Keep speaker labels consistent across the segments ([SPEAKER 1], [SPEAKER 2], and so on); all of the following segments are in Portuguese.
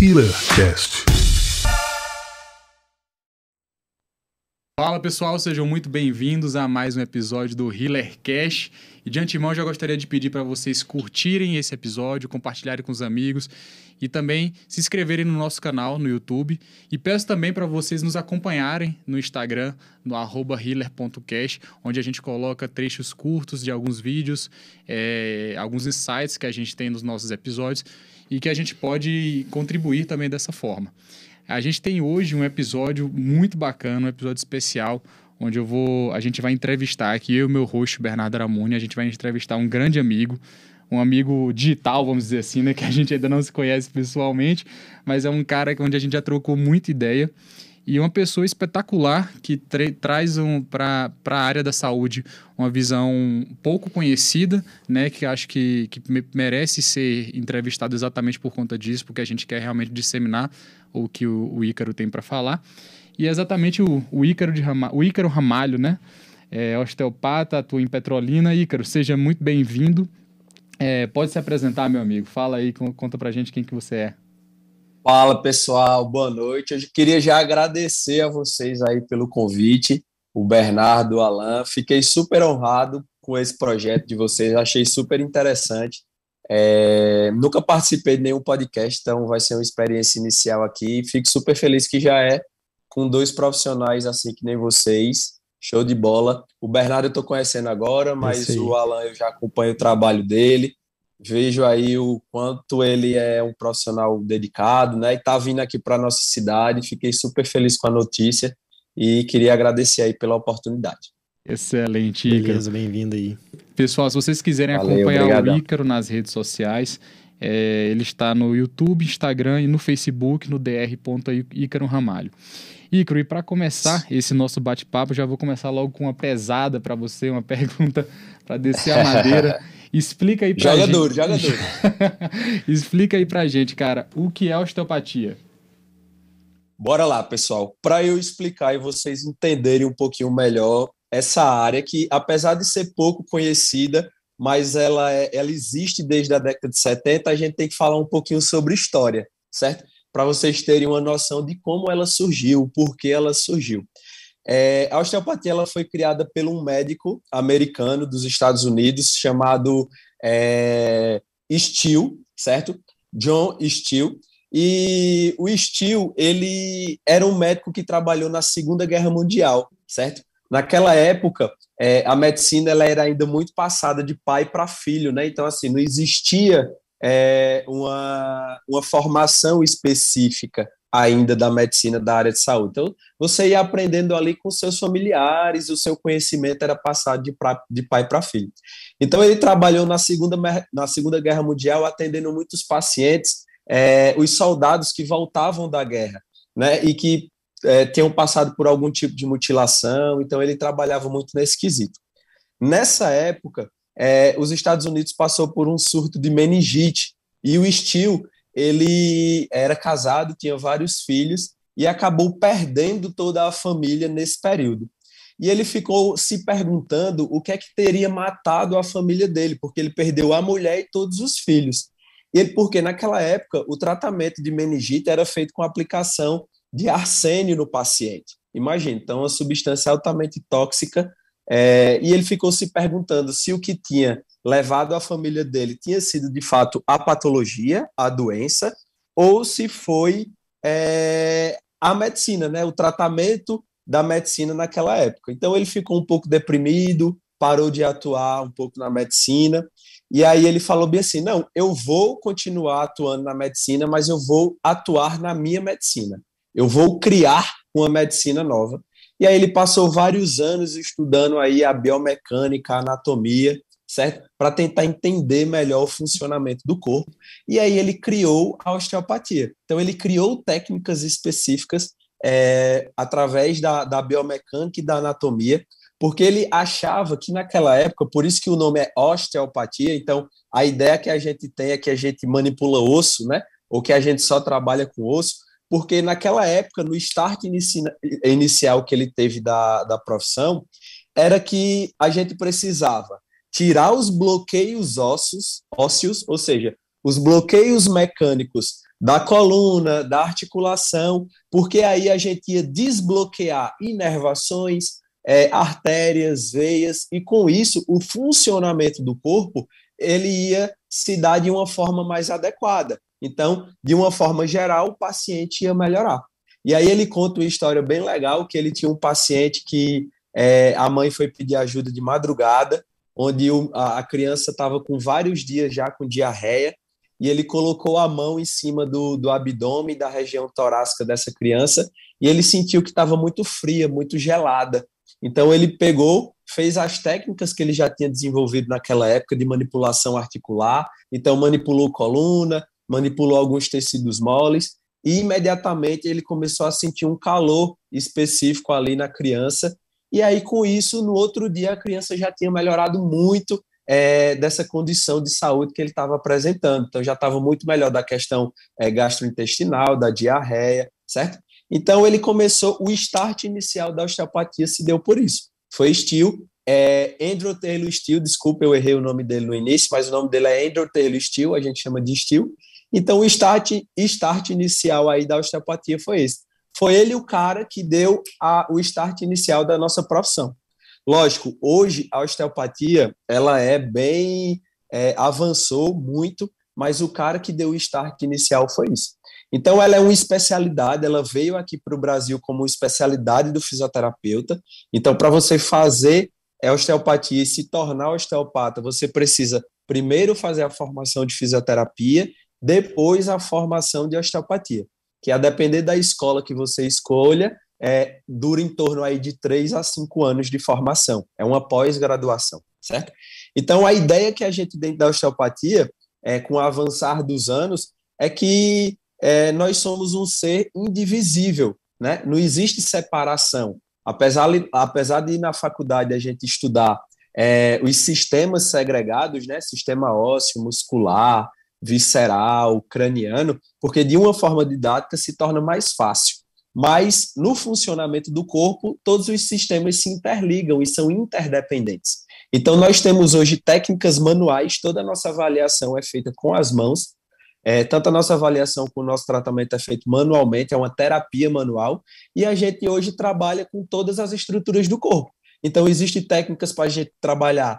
[SPEAKER 1] HealerCast.
[SPEAKER 2] Fala pessoal, sejam muito bem-vindos a mais um episódio do HealerCast. E de antemão já gostaria de pedir para vocês curtirem esse episódio, compartilharem com os amigos e também se inscreverem no nosso canal no YouTube. E peço também para vocês nos acompanharem no Instagram, no @healer.cast, onde a gente coloca trechos curtos de alguns vídeos, alguns insights que a gente tem nos nossos episódios e que a gente pode contribuir também dessa forma. A gente tem hoje um episódio muito bacana, um episódio especial, onde a gente vai entrevistar aqui, eu e meu host, Bernardo Aramuni, a gente vai entrevistar um grande amigo, um amigo digital, vamos dizer assim, né, que a gente ainda não se conhece pessoalmente, mas é um cara onde a gente já trocou muita ideia, e uma pessoa espetacular que traz para a área da saúde uma visão pouco conhecida, né, que acho que merece ser entrevistado exatamente por conta disso, porque a gente quer realmente disseminar o que o Ícaro tem para falar. E é exatamente o Ícaro Ramalho, né? É osteopata, atua em Petrolina. Ícaro, seja muito bem-vindo. Pode se apresentar, meu amigo. Fala aí, conta pra gente quem que você é.
[SPEAKER 3] Fala, pessoal. Boa noite. Eu queria já agradecer a vocês aí pelo convite, o Bernardo, o Alan. Fiquei super honrado com esse projeto de vocês. Achei super interessante. Nunca participei de nenhum podcast, então vai ser uma experiência inicial aqui. Fico super feliz que já é com dois profissionais assim que nem vocês. Show de bola. O Bernardo eu estou conhecendo agora, mas o Alan eu já acompanho o trabalho dele. Vejo aí o quanto ele é um profissional dedicado, né? E está vindo aqui para a nossa cidade. Fiquei super feliz com a notícia e queria agradecer aí pela oportunidade.
[SPEAKER 2] Excelente, Ícaro.
[SPEAKER 4] Beleza, bem-vindo aí.
[SPEAKER 2] Pessoal, se vocês quiserem acompanhar o Ícaro nas redes sociais, ele está no YouTube, Instagram e no Facebook, no dr.Ícaro Ramalho. Ícaro, e para começar esse nosso bate-papo, já vou começar logo com uma pesada para você, uma pergunta para descer a madeira. Explica aí pra gente.
[SPEAKER 3] Joga duro.
[SPEAKER 2] Explica aí pra gente, cara, o que é osteopatia?
[SPEAKER 3] Bora lá, pessoal. Para eu explicar e vocês entenderem um pouquinho melhor essa área que, apesar de ser pouco conhecida, mas ela existe desde a década de 70, a gente tem que falar um pouquinho sobre história, certo? Para vocês terem uma noção de como ela surgiu, por que ela surgiu. A osteopatia ela foi criada por um médico americano dos Estados Unidos chamado Steele, certo? John Steele. E o Steele, ele era um médico que trabalhou na Segunda Guerra Mundial, certo? Naquela época, a medicina ela era ainda muito passada de pai para filho, né? Então, assim, não existia uma formação específica ainda da medicina da área de saúde. Então, você ia aprendendo ali com seus familiares, o seu conhecimento era passado de pai para filho. Então, ele trabalhou na Segunda Guerra Mundial, atendendo muitos pacientes, os soldados que voltavam da guerra, né, e que tinham passado por algum tipo de mutilação, então ele trabalhava muito nesse quesito. Nessa época, os Estados Unidos passou por um surto de meningite, e o Steele, ele era casado, tinha vários filhos, e acabou perdendo toda a família nesse período. E ele ficou se perguntando o que é que teria matado a família dele, porque ele perdeu a mulher e todos os filhos. Porque naquela época o tratamento de meningite era feito com aplicação de arsênio no paciente. Imagina, então uma substância altamente tóxica, e ele ficou se perguntando se o que tinha levado a família dele tinha sido de fato a patologia, a doença, ou se foi a medicina, né, o tratamento da medicina naquela época. Então ele ficou um pouco deprimido, parou de atuar um pouco na medicina, e aí ele falou bem assim, não, eu vou continuar atuando na medicina, mas eu vou atuar na minha medicina. Eu vou criar uma medicina nova. E aí ele passou vários anos estudando aí a biomecânica, a anatomia, certo? Para tentar entender melhor o funcionamento do corpo. E aí ele criou a osteopatia. Então ele criou técnicas específicas através da biomecânica e da anatomia, porque ele achava que naquela época, por isso que o nome é osteopatia, então a ideia que a gente tem é que a gente manipula osso, né? Ou que a gente só trabalha com osso, porque naquela época, no start inicial que ele teve da profissão, era que a gente precisava tirar os bloqueios ósseos, ou seja, os bloqueios mecânicos da coluna, da articulação, porque aí a gente ia desbloquear inervações, artérias, veias, e com isso o funcionamento do corpo ele ia se dar de uma forma mais adequada. Então, de uma forma geral, o paciente ia melhorar. E aí ele conta uma história bem legal, que ele tinha um paciente que a mãe foi pedir ajuda de madrugada, onde a criança estava com vários dias já com diarreia, e ele colocou a mão em cima do abdômen, da região torácica dessa criança, e ele sentiu que estava muito fria, muito gelada. Então ele pegou, fez as técnicas que ele já tinha desenvolvido naquela época de manipulação articular, então manipulou coluna, manipulou alguns tecidos moles, e imediatamente ele começou a sentir um calor específico ali na criança, e aí com isso, no outro dia, a criança já tinha melhorado muito dessa condição de saúde que ele estava apresentando, então já estava muito melhor da questão gastrointestinal, da diarreia, certo? Então ele começou, o start inicial da osteopatia se deu por isso, foi Steele, Andrew Taylor Steele, desculpa, eu errei o nome dele no início, mas o nome dele é Andrew Taylor Steele, a gente chama de Steele. Então o start inicial aí da osteopatia foi esse. Foi ele o cara que deu o start inicial da nossa profissão. Lógico, hoje a osteopatia, ela avançou muito, mas o cara que deu o start inicial foi isso. Então ela é uma especialidade, ela veio aqui para o Brasil como especialidade do fisioterapeuta. Então para você fazer osteopatia e se tornar osteopata, você precisa primeiro fazer a formação de fisioterapia, depois a formação de osteopatia, que a depender da escola que você escolha, dura em torno aí de 3 a 5 anos de formação, é uma pós-graduação, certo? Então a ideia que a gente dentro da osteopatia, com o avançar dos anos, é que nós somos um ser indivisível, né? Não existe separação, apesar de na faculdade a gente estudar os sistemas segregados, né? Sistema ósseo, muscular, visceral, craniano, porque de uma forma didática se torna mais fácil. Mas no funcionamento do corpo, todos os sistemas se interligam e são interdependentes. Então nós temos hoje técnicas manuais, toda a nossa avaliação é feita com as mãos, tanto a nossa avaliação como o nosso tratamento é feito manualmente, é uma terapia manual, e a gente hoje trabalha com todas as estruturas do corpo. Então existem técnicas para a gente trabalhar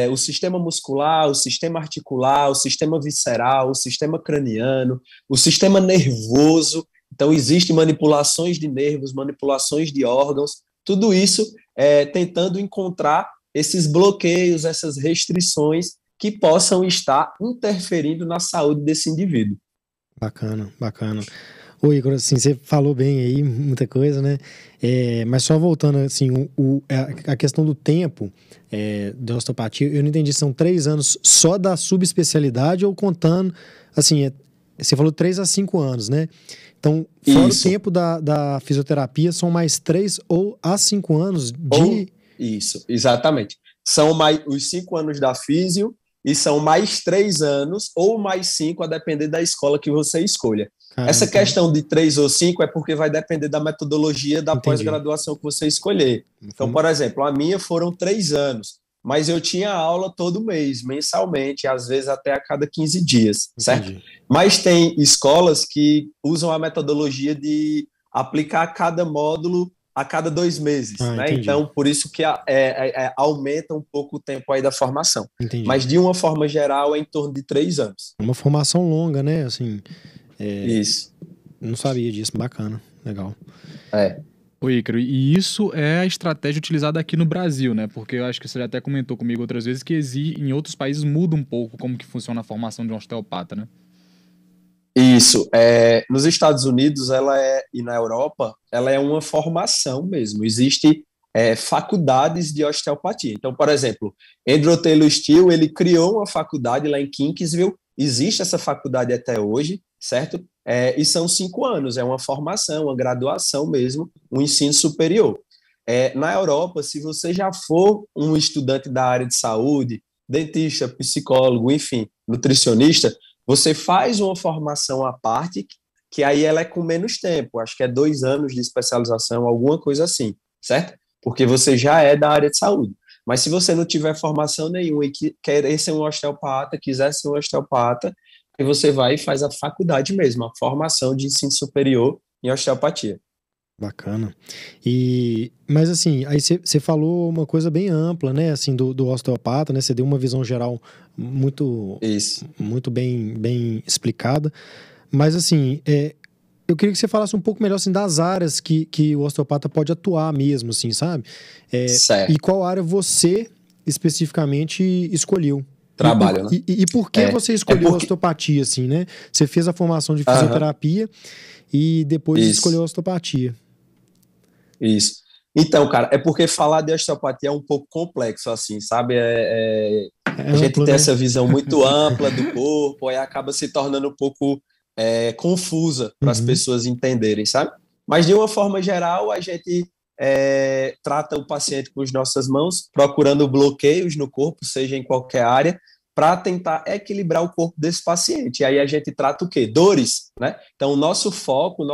[SPEAKER 3] o sistema muscular, o sistema articular, o sistema visceral, o sistema craniano, o sistema nervoso. Então, existem manipulações de nervos, manipulações de órgãos, tudo isso tentando encontrar esses bloqueios, essas restrições que possam estar interferindo na saúde desse indivíduo.
[SPEAKER 1] Bacana, bacana. Ô Igor, assim, você falou bem aí, muita coisa, né? Mas só voltando, assim, a questão do tempo da osteopatia, eu não entendi, são 3 anos só da subespecialidade ou contando, assim, você falou 3 a 5 anos, né? Então, fora o tempo da fisioterapia, são mais 3 ou a 5 anos de...
[SPEAKER 3] Isso, exatamente. São mais os 5 anos da físio e são mais 3 anos ou mais 5, a depender da escola que você escolha. Essa questão de 3 ou 5 é porque vai depender da metodologia da pós-graduação que você escolher. Então, por exemplo, a minha foram 3 anos, mas eu tinha aula todo mês, mensalmente, às vezes até a cada 15 dias, certo? Mas tem escolas que usam a metodologia de aplicar cada módulo a cada 2 meses, né? Então, por isso que aumenta um pouco o tempo aí da formação. Mas, de uma forma geral, é em torno de 3 anos.
[SPEAKER 1] Uma formação longa, né? Assim...
[SPEAKER 3] Isso.
[SPEAKER 1] Não sabia disso, bacana, legal.
[SPEAKER 2] Ô Ícaro, e isso é a estratégia utilizada aqui no Brasil, né? Porque eu acho que você já até comentou comigo outras vezes que em outros países muda um pouco como que funciona a formação de um osteopata, né?
[SPEAKER 3] Isso. Nos Estados Unidos e na Europa, ela é uma formação mesmo. Existe faculdades de osteopatia. Então, por exemplo, Andrew Taylor Steele, ele criou uma faculdade lá em Kingsville. Existe essa faculdade até hoje, certo? E são 5 anos, é uma formação, uma graduação mesmo, um ensino superior. Na Europa, se você já for um estudante da área de saúde, dentista, psicólogo, enfim, nutricionista, você faz uma formação à parte, que aí ela é com menos tempo, acho que é 2 anos de especialização, alguma coisa assim, certo? Porque você já é da área de saúde. Mas se você não tiver formação nenhuma e querer ser um osteopata, quiser ser um osteopata, aí você vai e faz a faculdade mesmo, a formação de ensino superior em osteopatia.
[SPEAKER 1] Bacana. Mas assim, aí você falou uma coisa bem ampla, né, assim, do osteopata, né, você deu uma visão geral muito,
[SPEAKER 3] Isso.
[SPEAKER 1] muito bem explicada, mas assim, eu queria que você falasse um pouco melhor, assim, das áreas que o osteopata pode atuar mesmo, assim, sabe? E
[SPEAKER 3] Certo.
[SPEAKER 1] qual área você especificamente escolheu?
[SPEAKER 3] Trabalho, né?
[SPEAKER 1] E por que
[SPEAKER 3] É,
[SPEAKER 1] você
[SPEAKER 3] é
[SPEAKER 1] escolheu a
[SPEAKER 3] porque...
[SPEAKER 1] osteopatia, assim, né? Você fez a formação de
[SPEAKER 3] Aham,
[SPEAKER 1] fisioterapia e depois escolheu a
[SPEAKER 3] isso,
[SPEAKER 1] osteopatia.
[SPEAKER 3] isso. Então, cara, é porque falar de osteopatia é um pouco complexo, assim, sabe?
[SPEAKER 1] É
[SPEAKER 3] A gente
[SPEAKER 1] amplo,
[SPEAKER 3] tem
[SPEAKER 1] né?
[SPEAKER 3] essa visão muito ampla do corpo, aí acaba se tornando um pouco confusa para as
[SPEAKER 1] Uhum.
[SPEAKER 3] pessoas entenderem, sabe? Mas, de uma forma geral, a gente trata o paciente com as nossas mãos, procurando bloqueios no corpo, seja em qualquer área, para tentar equilibrar o corpo desse paciente. E aí a gente trata o quê? Dores, né? Então, o nosso foco, o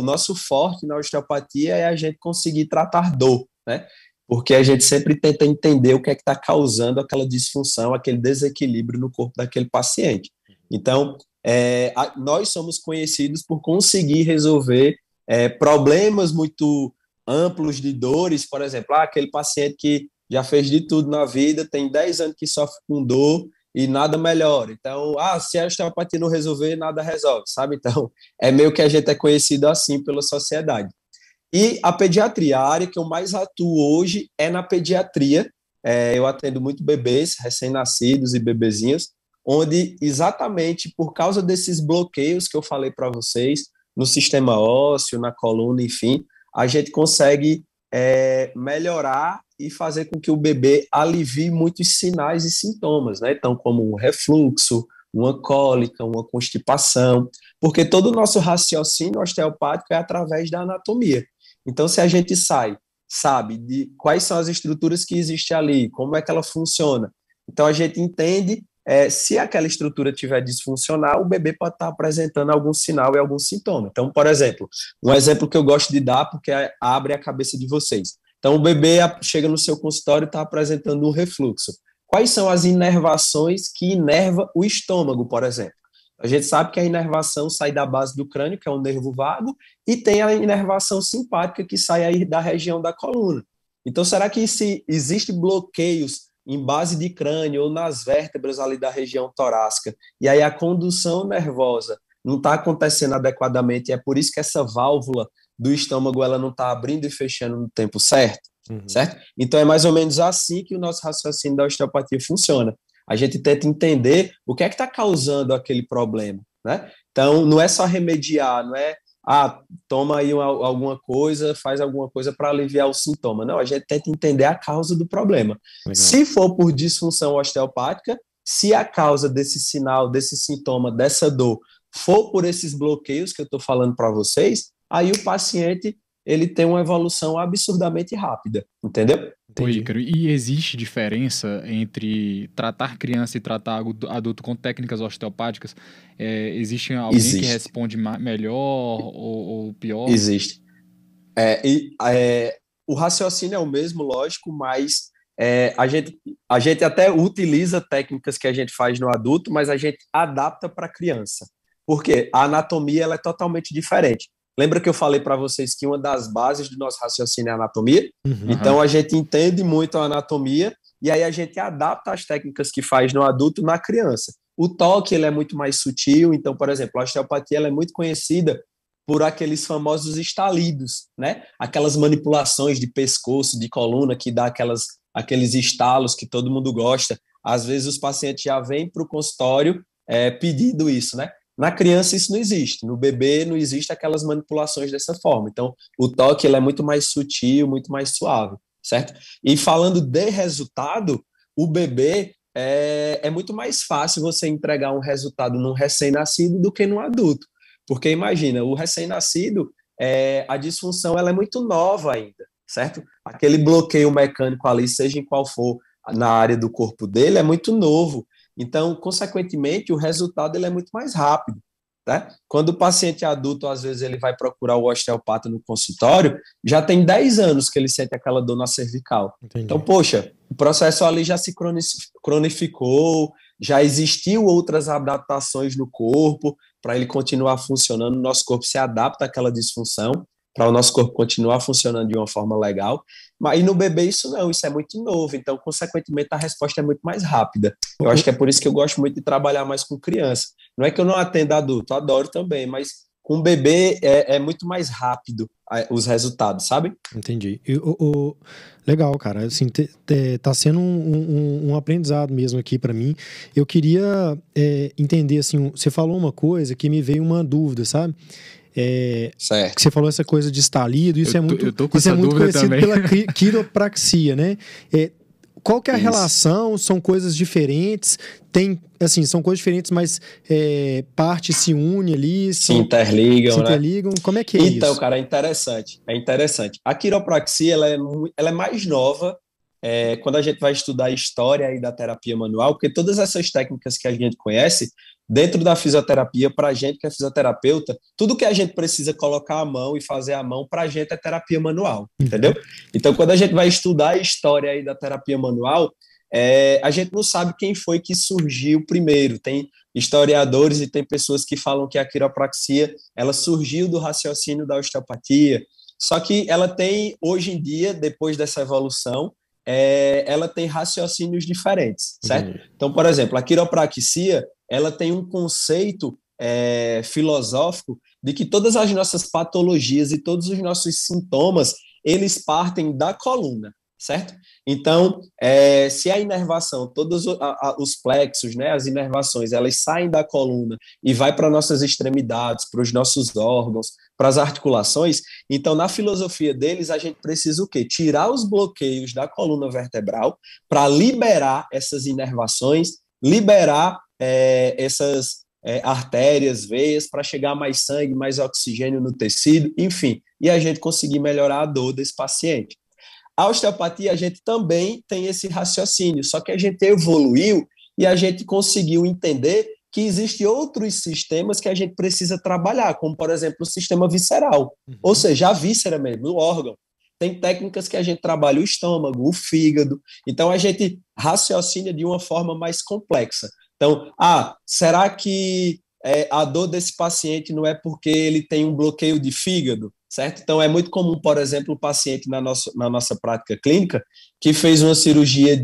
[SPEAKER 3] nosso forte na osteopatia é a gente conseguir tratar dor, né? Porque a gente sempre tenta entender o que é que está causando aquela disfunção, aquele desequilíbrio no corpo daquele paciente. Então, nós somos conhecidos por conseguir resolver problemas muito amplos de dores, por exemplo, aquele paciente que já fez de tudo na vida, tem 10 anos que sofre com dor e nada melhora. Então, se a osteopatia não resolver, nada resolve, sabe? Então, é meio que a gente é conhecido assim pela sociedade. E a pediatria, a área que eu mais atuo hoje é na pediatria. Eu atendo muito bebês, recém-nascidos e bebezinhos, onde exatamente por causa desses bloqueios que eu falei para vocês, no sistema ósseo, na coluna, enfim, a gente consegue melhorar e fazer com que o bebê alivie muitos sinais e sintomas, né? Então, como um refluxo, uma cólica, uma constipação, porque todo o nosso raciocínio osteopático é através da anatomia. Então, se a gente sabe de quais são as estruturas que existem ali, como é que ela funciona, então a gente entende se aquela estrutura estiver disfuncional, o bebê pode estar apresentando algum sinal e algum sintoma. Então, por exemplo, um exemplo que eu gosto de dar, porque abre a cabeça de vocês. Então, o bebê chega no seu consultório e está apresentando um refluxo. Quais são as inervações que inervam o estômago, por exemplo? A gente sabe que a inervação sai da base do crânio, que é um nervo vago, e tem a inervação simpática, que sai aí da região da coluna. Então, será que se existe bloqueios em base de crânio ou nas vértebras ali da região torácica, e aí a condução nervosa não está acontecendo adequadamente, e é por isso que essa válvula do estômago ela não está abrindo e fechando no tempo certo, certo? Então é mais ou menos assim que o nosso raciocínio da osteopatia funciona. A gente tenta entender o que é que está causando aquele problema, né? Então não é só remediar, não é toma aí alguma coisa, faz alguma coisa para aliviar o sintoma. Não, a gente tenta entender a causa do problema.
[SPEAKER 1] Legal.
[SPEAKER 3] Se for por disfunção osteopática, se a causa desse sinal, desse sintoma, dessa dor, for por esses bloqueios que eu estou falando para vocês, aí o paciente ele tem uma evolução absurdamente rápida, entendeu?
[SPEAKER 2] Oi,
[SPEAKER 1] Entendi.
[SPEAKER 2] Ícaro. E existe diferença entre tratar criança e tratar adulto com técnicas osteopáticas? Existe alguém que
[SPEAKER 3] Existe,
[SPEAKER 2] responde melhor ou pior?
[SPEAKER 3] existe. O raciocínio é o mesmo, lógico, mas a gente até utiliza técnicas que a gente faz no adulto, mas a gente adapta para a criança. Porque a anatomia ela é totalmente diferente. Lembra que eu falei para vocês que uma das bases do nosso raciocínio é a anatomia?
[SPEAKER 1] Uhum.
[SPEAKER 3] Então a gente entende muito a anatomia e aí a gente adapta as técnicas que faz no adulto na criança. O toque ele é muito mais sutil, então, por exemplo, a osteopatia ela é muito conhecida por aqueles famosos estalidos, né? Aquelas manipulações de pescoço, de coluna, que dá aqueles estalos que todo mundo gosta. Às vezes os pacientes já vêm para o consultório pedindo isso, né? Na criança isso não existe, no bebê não existe aquelas manipulações dessa forma. Então, o toque ele é muito mais sutil, muito mais suave, certo? E falando de resultado, o bebê é muito mais fácil você entregar um resultado num recém-nascido do que num adulto. Porque imagina, o recém-nascido, a disfunção ela é muito nova ainda, certo? Aquele bloqueio mecânico ali, seja em qual for na área do corpo dele, é muito novo. Então, consequentemente, o resultado ele é muito mais rápido, né? Quando o paciente é adulto, às vezes ele vai procurar o osteopata no consultório, já tem 10 anos que ele sente aquela dor na cervical.
[SPEAKER 1] Entendi.
[SPEAKER 3] Então, poxa, o processo ali já se cronificou, já existiu outras adaptações no corpo para ele continuar funcionando, o nosso corpo se adapta àquela disfunção, para o nosso corpo continuar funcionando de uma forma legal, mas no bebê isso não, isso é muito novo, então, consequentemente, a resposta é muito mais rápida. Eu acho que é por isso que eu gosto muito de trabalhar mais com criança. Não é que eu não atendo adulto, adoro também, mas com bebê é muito mais rápido os resultados, sabe?
[SPEAKER 1] Entendi. Legal, cara. Assim, tá sendo um aprendizado mesmo aqui para mim. Eu queria entender, assim, você falou uma coisa que me veio uma dúvida, sabe?
[SPEAKER 3] Certo.
[SPEAKER 1] Que você falou essa coisa de estalido, isso é muito
[SPEAKER 2] conhecido
[SPEAKER 1] também pela quiropraxia, né? Qual que é a relação? São coisas diferentes? Assim, são coisas diferentes, mas parte se une ali,
[SPEAKER 3] se interligam, né?
[SPEAKER 1] Como é que é isso?
[SPEAKER 3] Então, cara, é interessante. A quiropraxia, ela é mais nova quando a gente vai estudar a história aí da terapia manual, porque todas essas técnicas que a gente conhece, dentro da fisioterapia, para a gente que é fisioterapeuta, tudo que a gente precisa colocar a mão e fazer a mão, para a gente é terapia manual, entendeu? Então, quando a gente vai estudar a história aí da terapia manual, a gente não sabe quem foi que surgiu primeiro. Tem historiadores e tem pessoas que falam que a quiropraxia ela surgiu do raciocínio da osteopatia, só que ela tem, hoje em dia, depois dessa evolução, ela tem raciocínios diferentes, certo? Então, por exemplo, a quiropraxia ela tem um conceito filosófico de que todas as nossas patologias e todos os nossos sintomas, eles partem da coluna, certo? Então, se a inervação, todos os plexos, né, as inervações, elas saem da coluna e vai para nossas extremidades, para os nossos órgãos, para as articulações, então, na filosofia deles, a gente precisa o quê? Tirar os bloqueios da coluna vertebral para liberar essas inervações, liberar essas artérias, veias, para chegar mais sangue, mais oxigênio no tecido, enfim, e a gente conseguir melhorar a dor desse paciente. A osteopatia, a gente também tem esse raciocínio, só que a gente evoluiu e a gente conseguiu entender que existem outros sistemas que a gente precisa trabalhar, como, por exemplo, o sistema visceral, ou seja, a víscera mesmo, o órgão. Tem técnicas que a gente trabalha o estômago, o fígado, então a gente raciocina de uma forma mais complexa. Então, será que a dor desse paciente não é porque ele tem um bloqueio de fígado? Certo? Então, é muito comum, por exemplo, o paciente na nossa prática clínica que fez uma cirurgia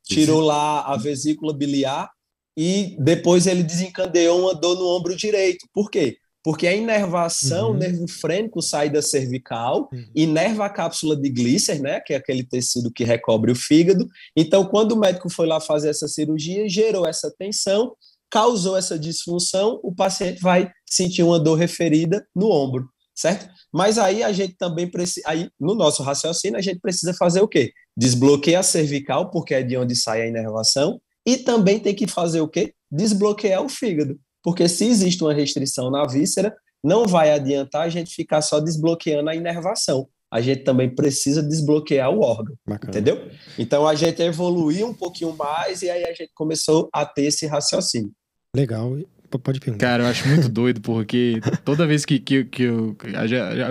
[SPEAKER 3] tirou lá a vesícula biliar e depois ele desencadeou uma dor no ombro direito. Por quê? Porque a inervação, o nervo frênico sai da cervical, inerva a cápsula de Glisser, né, que é aquele tecido que recobre o fígado. Então, quando o médico foi lá fazer essa cirurgia, gerou essa tensão, causou essa disfunção, o paciente vai sentir uma dor referida no ombro, certo? Mas aí a gente também precisa, no nosso raciocínio, a gente precisa fazer o quê? Desbloquear a cervical, porque é de onde sai a inervação, e também tem que fazer o quê? Desbloquear o fígado, porque se existe uma restrição na víscera, não vai adiantar a gente ficar só desbloqueando a inervação. A gente também precisa desbloquear o órgão, entendeu? Então a gente evoluiu um pouquinho mais e aí a gente começou a ter esse raciocínio.
[SPEAKER 1] Legal, pode perguntar.
[SPEAKER 2] Cara, eu acho muito doido, porque toda vez que eu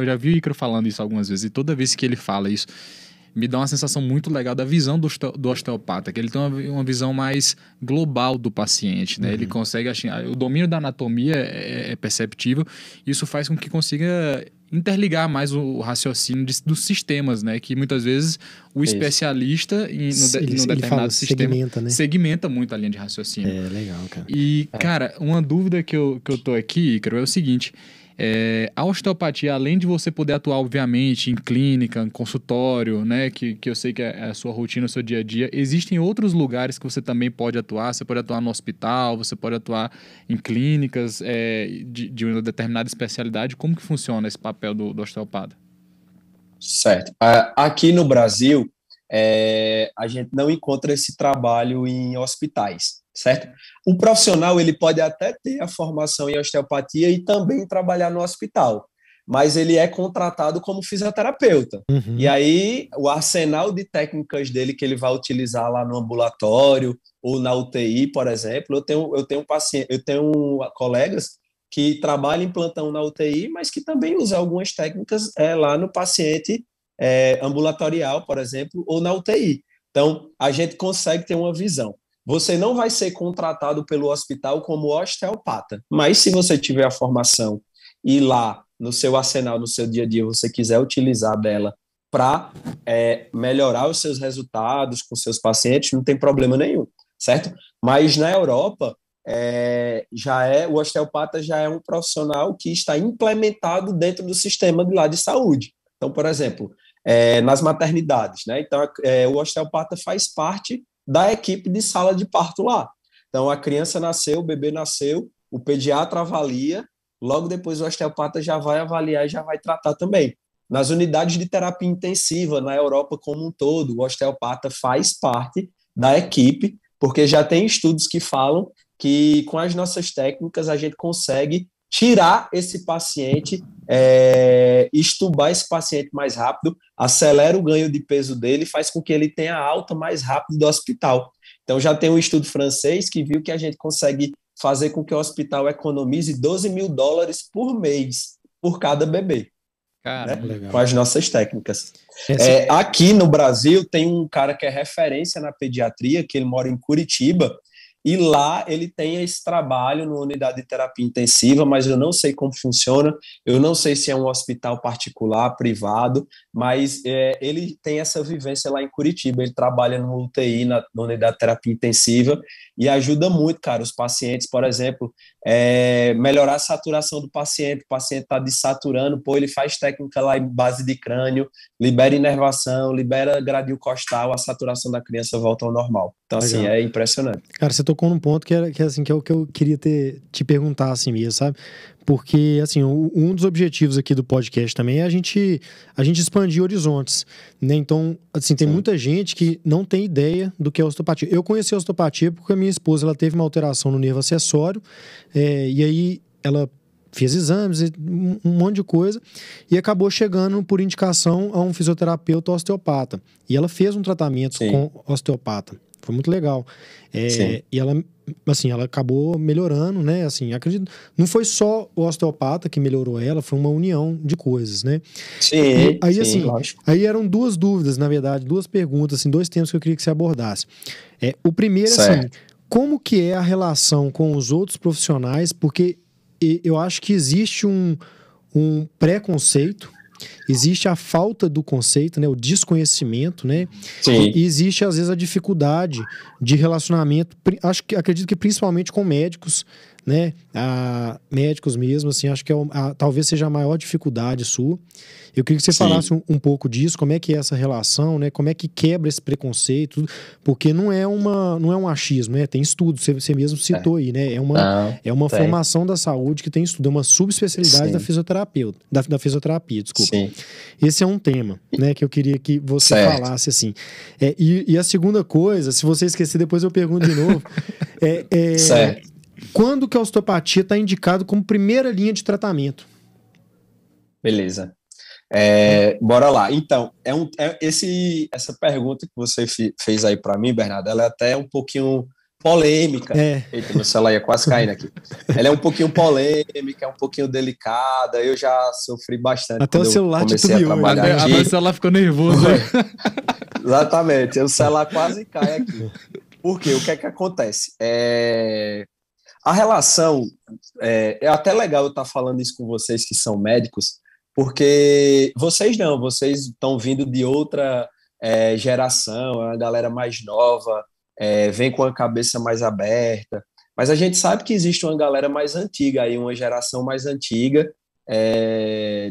[SPEAKER 2] já vi o Ícaro falando isso algumas vezes, e toda vez que ele fala isso, me dá uma sensação muito legal da visão do osteopata, que ele tem uma visão mais global do paciente, né? Ele consegue achar, o domínio da anatomia é perceptível, isso faz com que consiga interligar mais o raciocínio dos sistemas, né? Que muitas vezes o especialista no determinado sistema segmenta muito a linha de raciocínio.
[SPEAKER 1] Legal, cara.
[SPEAKER 2] E, cara, uma dúvida que eu tô aqui, Ícaro, é o seguinte: a osteopatia, além de você poder atuar, obviamente, em clínica, em consultório, né? Que eu sei que é a sua rotina, o seu dia a dia, existem outros lugares que você também pode atuar. Você pode atuar no hospital, você pode atuar em clínicas de uma determinada especialidade. Como que funciona esse papel do osteopata?
[SPEAKER 3] Certo. Aqui no Brasil, a gente não encontra esse trabalho em hospitais, certo? O profissional ele pode até ter a formação em osteopatia e também trabalhar no hospital, mas ele é contratado como fisioterapeuta. E aí o arsenal de técnicas dele que ele vai utilizar lá no ambulatório ou na UTI, por exemplo, eu tenho colegas que trabalham em plantão na UTI, mas que também usam algumas técnicas lá no paciente ambulatorial, por exemplo, ou na UTI. Então, a gente consegue ter uma visão. Você não vai ser contratado pelo hospital como osteopata, mas se você tiver a formação e lá no seu arsenal, no seu dia a dia, você quiser utilizar dela para melhorar os seus resultados com seus pacientes, não tem problema nenhum, certo? Mas na Europa, o osteopata já é um profissional que está implementado dentro do sistema de lá de saúde. Então, por exemplo, nas maternidades, né? Então, o osteopata faz parte da equipe de sala de parto lá. Então, a criança nasceu, o bebê nasceu, o pediatra avalia, logo depois o osteopata já vai avaliar e já vai tratar também. Nas unidades de terapia intensiva, na Europa como um todo, o osteopata faz parte da equipe, porque já tem estudos que falam que com as nossas técnicas a gente consegue tirar esse paciente, estubar esse paciente mais rápido, acelera o ganho de peso dele, faz com que ele tenha alta mais rápido do hospital. Então já tem um estudo francês que viu que a gente consegue fazer com que o hospital economize $12.000 por mês por cada bebê.
[SPEAKER 2] Cara,
[SPEAKER 3] né? Com as nossas técnicas. Aqui no Brasil tem um cara que é referência na pediatria, que ele mora em Curitiba, e lá ele tem esse trabalho numa unidade de terapia intensiva, mas eu não sei como funciona, eu não sei se é um hospital particular, privado, mas ele tem essa vivência lá em Curitiba, ele trabalha no UTI, na unidade de terapia intensiva, e ajuda muito, cara, os pacientes, por exemplo, melhorar a saturação do paciente, o paciente está desaturando, ele faz técnica lá em base de crânio, libera inervação, libera gradil costal, a saturação da criança volta ao normal. Então, assim, é impressionante.
[SPEAKER 1] Cara, você tocou num ponto que é o que eu queria te perguntar assim mesmo, sabe? Porque, assim, um dos objetivos aqui do podcast também é a gente expandir horizontes, né? Então, assim, tem muita gente que não tem ideia do que é osteopatia. Eu conheci a osteopatia porque a minha esposa, ela teve uma alteração no nervo acessório, e aí ela fez exames, um monte de coisa, e acabou chegando por indicação a um fisioterapeuta osteopata. E ela fez um tratamento com osteopata. Foi muito legal. E ela, assim, ela acabou melhorando, né? Assim, acredito, não foi só o osteopata que melhorou ela, foi uma união de coisas, né?
[SPEAKER 3] Sim,
[SPEAKER 1] aí,
[SPEAKER 3] sim,
[SPEAKER 1] assim,
[SPEAKER 3] lógico.
[SPEAKER 1] Aí eram duas dúvidas, na verdade, duas perguntas, assim, dois temas que eu queria que você abordasse. O primeiro, assim, como que é a relação com os outros profissionais? Porque eu acho que existe um preconceito, existe a falta do conceito, né, o desconhecimento, né?
[SPEAKER 3] Sim.
[SPEAKER 1] E existe, às vezes, a dificuldade de relacionamento, acredito que principalmente com médicos, né? Médicos mesmo, assim, acho que talvez seja a maior dificuldade sua. Eu queria que você falasse um pouco disso, como é que é essa relação, né? Como é que quebra esse preconceito, porque não é um achismo, né? Tem estudo, você mesmo citou aí, né? É uma formação da saúde que tem estudo, é uma subespecialidade da fisioterapia, desculpa.
[SPEAKER 3] Sim.
[SPEAKER 1] Esse é um tema, né, que eu queria que você falasse, assim. E a segunda coisa, se você esquecer, depois eu pergunto de novo. Quando que a osteopatia está indicado como primeira linha de tratamento?
[SPEAKER 3] Beleza. Bora lá. Então, essa pergunta que você fez aí para mim, Bernardo, ela é até um pouquinho polêmica. Eita, meu celular ia quase caindo aqui. Ela é um pouquinho polêmica, é um pouquinho delicada. Eu já sofri bastante.
[SPEAKER 1] Até o celular
[SPEAKER 3] comecei a trabalhar aqui.
[SPEAKER 2] O celular ficou nervoso.
[SPEAKER 3] Exatamente. O celular quase cai aqui. Por quê? O que é que acontece? A relação, é até legal eu estar falando isso com vocês que são médicos, porque vocês estão vindo de outra geração, é uma galera mais nova, vem com a cabeça mais aberta, mas a gente sabe que existe uma galera mais antiga, aí, uma geração mais antiga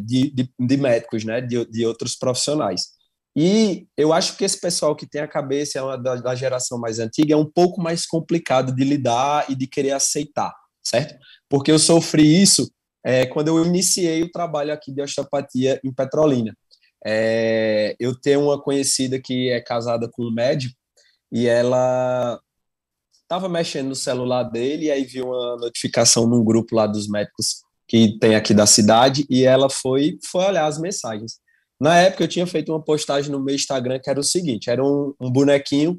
[SPEAKER 3] de médicos, né, de outros profissionais. E eu acho que esse pessoal que tem a cabeça da geração mais antiga é um pouco mais complicado de lidar e de querer aceitar, certo? Porque eu sofri isso quando eu iniciei o trabalho aqui de osteopatia em Petrolina. Eu tenho uma conhecida que é casada com um médico e ela estava mexendo no celular dele e aí viu uma notificação num grupo lá dos médicos que tem aqui da cidade e ela foi olhar as mensagens. Na época, eu tinha feito uma postagem no meu Instagram que era o seguinte, era um bonequinho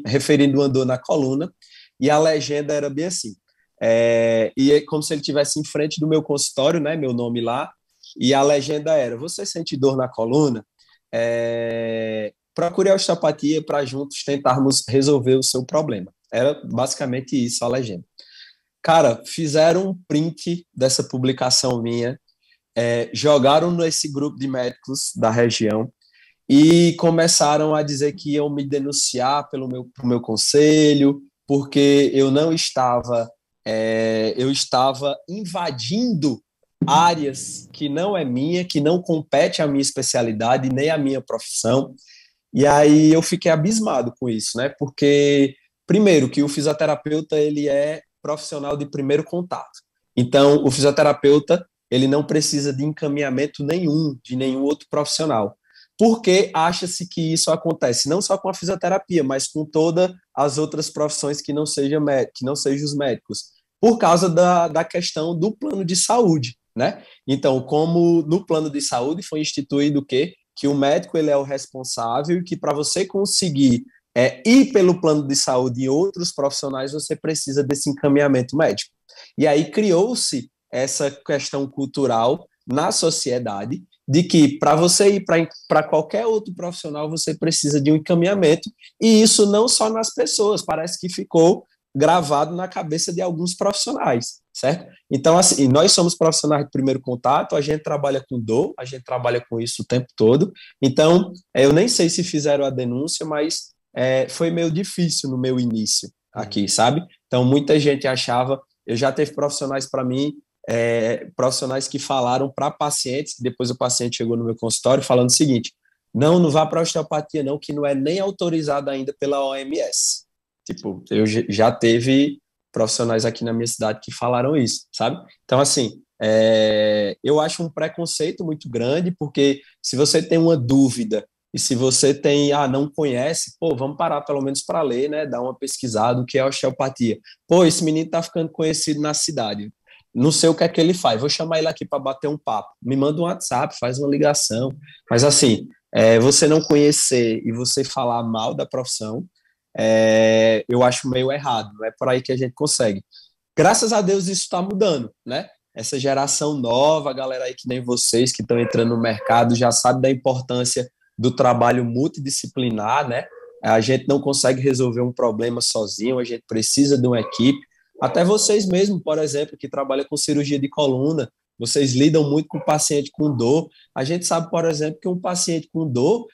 [SPEAKER 3] referindo uma dor na coluna, e a legenda era bem assim, e é como se ele estivesse em frente do meu consultório, né, meu nome lá, e a legenda era, você sente dor na coluna? procure a osteopatia para juntos tentarmos resolver o seu problema. Era basicamente isso a legenda. Cara, fizeram um print dessa publicação minha, jogaram nesse grupo de médicos da região e começaram a dizer que iam me denunciar pro meu conselho, porque eu não estava, eu estava invadindo áreas que não é minha, que não compete à minha especialidade, nem à minha profissão. E aí eu fiquei abismado com isso, né? Porque, primeiro, que o fisioterapeuta, ele é profissional de primeiro contato. Então, o fisioterapeuta, ele não precisa de encaminhamento nenhum, de nenhum outro profissional. Porque acha-se que isso acontece não só com a fisioterapia, mas com todas as outras profissões que não sejam os médicos, por causa da questão do plano de saúde, né? Então, como no plano de saúde foi instituído o quê? Que o médico, ele é o responsável e que para você conseguir ir pelo plano de saúde e outros profissionais, você precisa desse encaminhamento médico. E aí criou-se essa questão cultural na sociedade de que para você ir para qualquer outro profissional, você precisa de um encaminhamento, e isso não só nas pessoas, parece que ficou gravado na cabeça de alguns profissionais, certo? Então, assim, nós somos profissionais de primeiro contato, a gente trabalha com dor, a gente trabalha com isso o tempo todo, então, eu nem sei se fizeram a denúncia, mas foi meio difícil no meu início aqui, sabe? Então, muita gente achava, eu já teve profissionais para mim, profissionais que falaram para pacientes, depois o paciente chegou no meu consultório falando o seguinte: não vá para a osteopatia não, que não é nem autorizado ainda pela OMS. Tipo, eu já teve profissionais aqui na minha cidade que falaram isso, sabe? Então, assim, eu acho um preconceito muito grande, porque se você tem uma dúvida e se você não conhece, vamos parar pelo menos para ler, né? Dar uma pesquisada, o que é osteopatia. Esse menino tá ficando conhecido na cidade. Não sei o que é que ele faz, vou chamar ele aqui para bater um papo. Me manda um WhatsApp, faz uma ligação. Mas, assim, você não conhecer e você falar mal da profissão, eu acho meio errado, não é por aí que a gente consegue. Graças a Deus isso está mudando, né? Essa geração nova, a galera aí que nem vocês que estão entrando no mercado já sabe da importância do trabalho multidisciplinar, né? A gente não consegue resolver um problema sozinho, a gente precisa de uma equipe. Até vocês mesmos, por exemplo, que trabalham com cirurgia de coluna, vocês lidam muito com o paciente com dor. A gente sabe, por exemplo, que um paciente com dor,